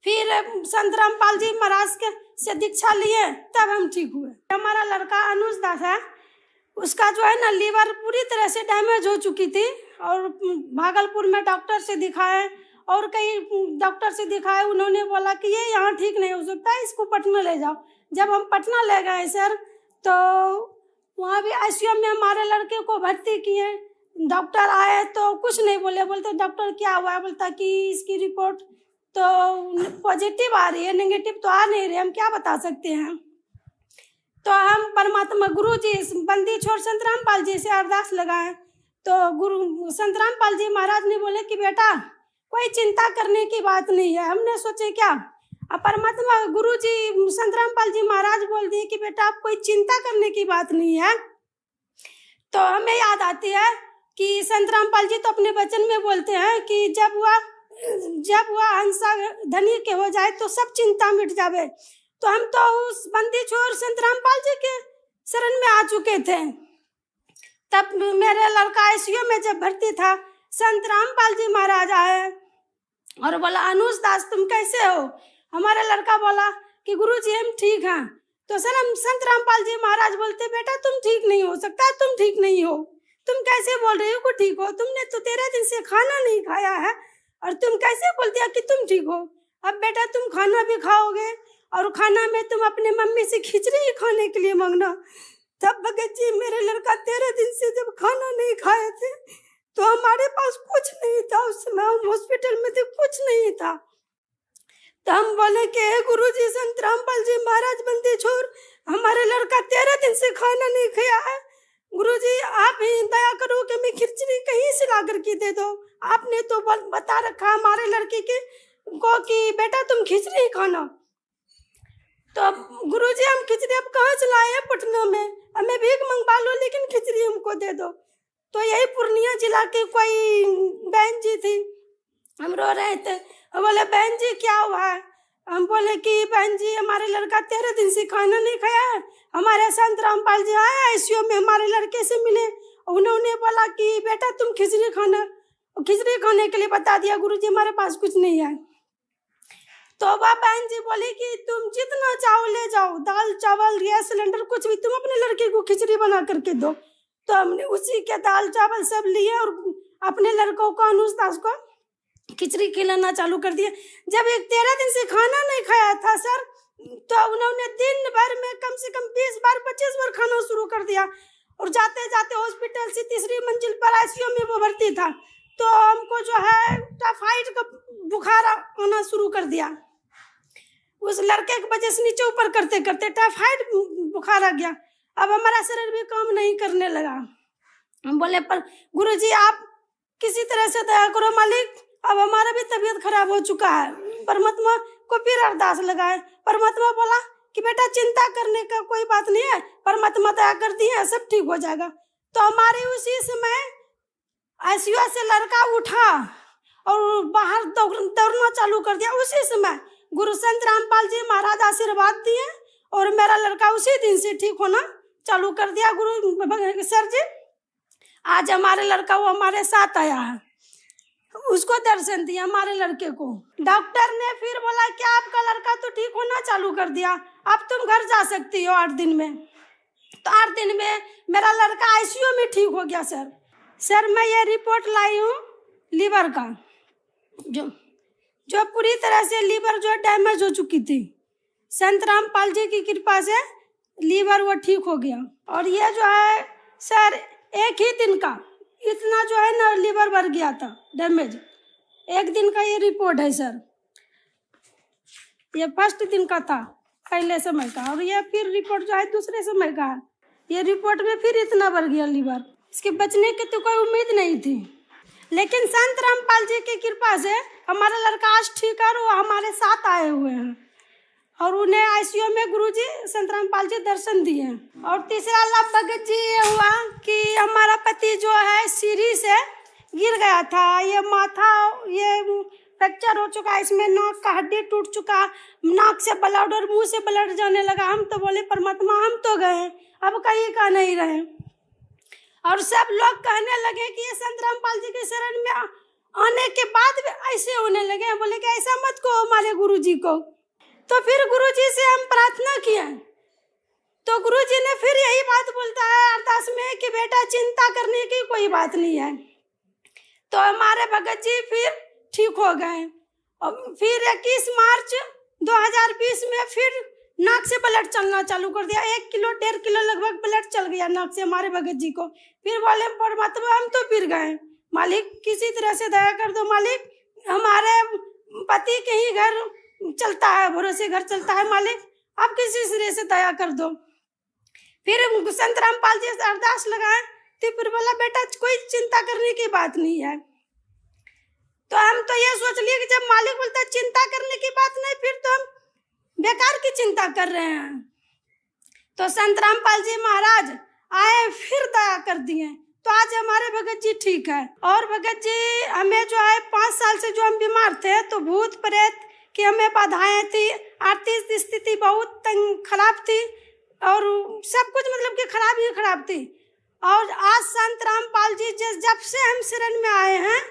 फिर संत रामपाल जी महाराज के से दीक्षा लिए तब हम ठीक हुए। हमारा लड़का अनुज दास है, उसका जो है ना लीवर पूरी तरह से डैमेज हो चुकी थी, और भागलपुर में डॉक्टर से दिखाए और कई डॉक्टर से दिखाए, उन्होंने बोला कि ये यहाँ ठीक नहीं हो सकता, इसको पटना ले जाओ। जब हम पटना ले गए सर तो वहाँ भी आईसीयू में हमारे लड़के को भर्ती किए। डॉक्टर आए तो कुछ नहीं बोले, बोलते डॉक्टर क्या हुआ है, बोलता कि इसकी रिपोर्ट तो पॉजिटिव आ रही है, नेगेटिव तो आ नहीं रही, हम क्या बता सकते हैं। तो हम परमात्मा गुरु जी बंदी छोड़ संत रामपाल जी से अरदास लगाए। तो गुरु संत रामपाल जी महाराज ने बोले कि बेटा कोई चिंता करने की बात नहीं है। हमने सोचे क्या, अब परमात्मा गुरु जी संत रामपाल जी महाराज बोल दिए कि बेटा आप कोई चिंता करने की बात नहीं है। तो हमें याद आती है कि संत रामपाल जी तो अपने वचन में बोलते हैं कि जब वह हंसा धनी के हो जाए तो सब चिंता मिट जावे। तो हम तो उस बंदी छोड़ संत रामपाल जी के शरण में आ चुके थे। तब मेरा लड़का आईसीयू में जब भर्ती था, संत रामपाल जी महाराज आए और बोला अनुज दास तुम कैसे हो। हमारा लड़का बोला कि गुरुजी हम ठीक हैं। तो सर हम संत रामपाल जी महाराज बोलते बेटा तुम ठीक नहीं हो सकता, तुम ठीक नहीं हो, तुम कैसे बोल रही हो कि ठीक हो, तुमने तो 13 दिन से खाना नहीं खाया है और तुम कैसे बोल दिया कि तुम ठीक हो। अब बेटा तुम खाना भी खाओगे और खाना में तुम अपने मम्मी से खिचड़ी खाने के लिए मांगना। तब भगत जी मेरे लड़का 13 दिन से जब खाना नहीं खाए थे तो हमारे पास कुछ नहीं था, उस समय हम हॉस्पिटल में थे, कुछ नहीं था। तो हम बोले कि गुरुजी संत रामपाल जी महाराज बंदी छोड़ हमारे लड़का 13 दिन से खाना नहीं खाया है, गुरुजी आप ही दया करो कि मैं खिचड़ी कहीं से ला करके दे दो। आपने तो बता रखा हमारे लड़के को कि बेटा तुम खिचड़ी खाना। तो गुरुजी हम खिचड़ी अब कहाँ से लाए हैं, पटना में, हमें भीख मंगवा लो लेकिन खिचड़ी हमको दे दो। तो यही पूर्णिया जिला की कोई बहन जी थी, हम रो रहे थे, बोले बहन जी क्या हुआ है। हम बोले कि बहन जी हमारे लड़का 13 दिन से खाना नहीं खाया है, हमारे संत रामपाल जी आए आईसीयू में हमारे लड़के से मिले, उन्होंने बोला कि बेटा तुम खिचड़ी खाना, खिचड़ी खाने के लिए बता दिया गुरुजी हमारे पास कुछ नहीं है। तो वह बहन जी बोली कि तुम जितना चाहो ले जाओ, दाल चावल गैस सिलेंडर कुछ भी, तुम अपने लड़के को खिचड़ी बना करके दो। तो हमने उसी के दाल चावल सब लिए और अपने लड़कों को अनुज दास को खिचड़ी खिलाना चालू कर दिया। जब एक 13 दिन से खाना नहीं खाया था सर, तो उन्होंने दिन भर में कम से कम 20 बार 25 बार खाना शुरू कर दिया। और जाते जाते हॉस्पिटल से 3री मंजिल पर आईसीयू में वो भर्ती था, तो हमको जो है टाइफाइड का बुखार आना शुरू कर दिया। उस लड़के की वजह से नीचे ऊपर करते करते टाइफाइड बुखार आ गया। अब हमारा शरीर भी काम नहीं करने लगा। हम बोले पर गुरुजी आप किसी तरह से दया करो मालिक, अब हमारा भी तबीयत खराब हो चुका है। परमात्मा को फिर अरदास लगाए, परमात्मा बोला कि बेटा चिंता करने का कोई बात नहीं है, परमात्मा दया करती है, सब ठीक हो जाएगा। तो हमारे उसी समय आईसीयू से लड़का उठा और बाहर दौड़ना चालू कर दिया। उसी समय गुरु संत रामपाल जी महाराज आशीर्वाद दिए और मेरा लड़का उसी दिन से ठीक होना चालू कर दिया। गुरु सर जी आज हमारे लड़का वो हमारे साथ आया है, उसको दर्शन दिया हमारे लड़के को। डॉक्टर ने फिर बोला कि आपका लड़का तो ठीक होना चालू कर दिया, अब तुम घर जा सकती हो 8 दिन में। तो 8 दिन में मेरा लड़का आईसीयू में ठीक हो गया। सर मैं ये रिपोर्ट लाई हूँ लीवर का, जो पूरी तरह से लीवर जो डैमेज हो चुकी थी। संत रामपाल जी की कृपा से लीवर वो ठीक हो गया। और ये जो है सर एक ही दिन का इतना जो है ना लीवर बढ़ गया था डैमेज, एक दिन का ये रिपोर्ट है सर। ये फर्स्ट दिन का था पहले समय का, और ये फिर रिपोर्ट जो है दूसरे समय का है। ये रिपोर्ट में फिर इतना बढ़ गया लीवर, इसके बचने की तो कोई उम्मीद नहीं थी। लेकिन संत रामपाल जी की कृपा से हमारा लड़का आज ठीक है और वो हमारे साथ आए हुए हैं और उन्हें आईसीयू में गुरुजी संत रामपाल जी दर्शन दिए। और तीसरा लाभ भगत जी ये हुआ कि हमारा पति जो है सीढ़ी से गिर गया था, ये माथा ये फ्रैक्चर हो चुका, इसमें नाक का हड्डी टूट चुका, नाक से ब्लड और मुंह से ब्लड जाने लगा। हम तो बोले परमात्मा हम तो गए, अब कहीं का नहीं रहे। और सब लोग कहने लगे कि ये संत रामपाल जी के शरण में आने के बाद भी ऐसे होने लगे। बोले कि ऐसा मत कहो हमारे गुरुजी को। तो फिर गुरुजी से हम प्रार्थना किए तो गुरुजी ने फिर यही बात बोलता है अरदास में कि बेटा चिंता करने की कोई बात नहीं है। तो हमारे भगत जी फिर ठीक हो गए। और फिर 21 मार्च 2020 में फिर नाक से ब्लड चलना चालू कर दिया। 1 किलो 1.5 किलो लगभग ब्लड चल गया नाक से हमारे भगत जी को। फिर बोले परमात्मा हम तो फिर गए, मालिक किसी तरह से दया कर दो, मालिक हमारे पति के ही घर चलता है, भरोसे घर चलता है, मालिक आप किसी सिरे से दया कर दो। फिर संत रामपाल जी से अरदास लगाए तो फिर बोला बेटा कोई चिंता करने की बात नहीं है। तो हम तो ये सोच लिए कि जब मालिक बोलता है चिंता करने की बात नहीं, फिर तो हम बेकार की चिंता कर रहे हैं। तो संत रामपाल जी महाराज आए फिर दया कर दिए। तो आज हमारे भगत जी ठीक है। और भगत जी हमें जो है 5 साल से जो हम बीमार थे तो भूत प्रेत कि हमें बाधाएं थी, आर्थिक स्थिति बहुत खराब थी और सब कुछ मतलब कि खराब ही खराब थी। और आज संत रामपाल जी जब से हम शरण में आए हैं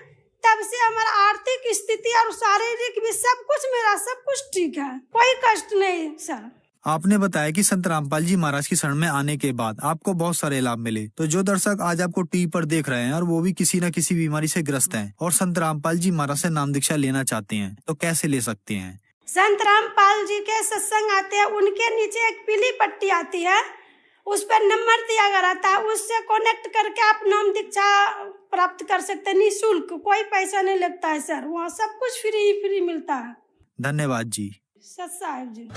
तब से हमारा आर्थिक स्थिति और शारीरिक भी सब कुछ मेरा सब कुछ ठीक है, कोई कष्ट नहीं सर। आपने बताया कि संत रामपाल जी महाराज की शरण में आने के बाद आपको बहुत सारे लाभ मिले। तो जो दर्शक आज आपको टीवी पर देख रहे हैं और वो भी किसी न किसी बीमारी से ग्रस्त हैं और संत रामपाल जी महाराज से नाम दीक्षा लेना चाहते हैं तो कैसे ले सकते हैं? संत रामपाल जी के सत्संग आते हैं, उनके नीचे एक पीली पट्टी आती है, उस पर नंबर दिया गया रहता है, उससे कनेक्ट करके आप नाम दीक्षा प्राप्त कर सकते हैं निःशुल्क, कोई पैसा नहीं लगता है सर, वहाँ सब कुछ फ्री मिलता है। धन्यवाद जी। सत साहिब जी।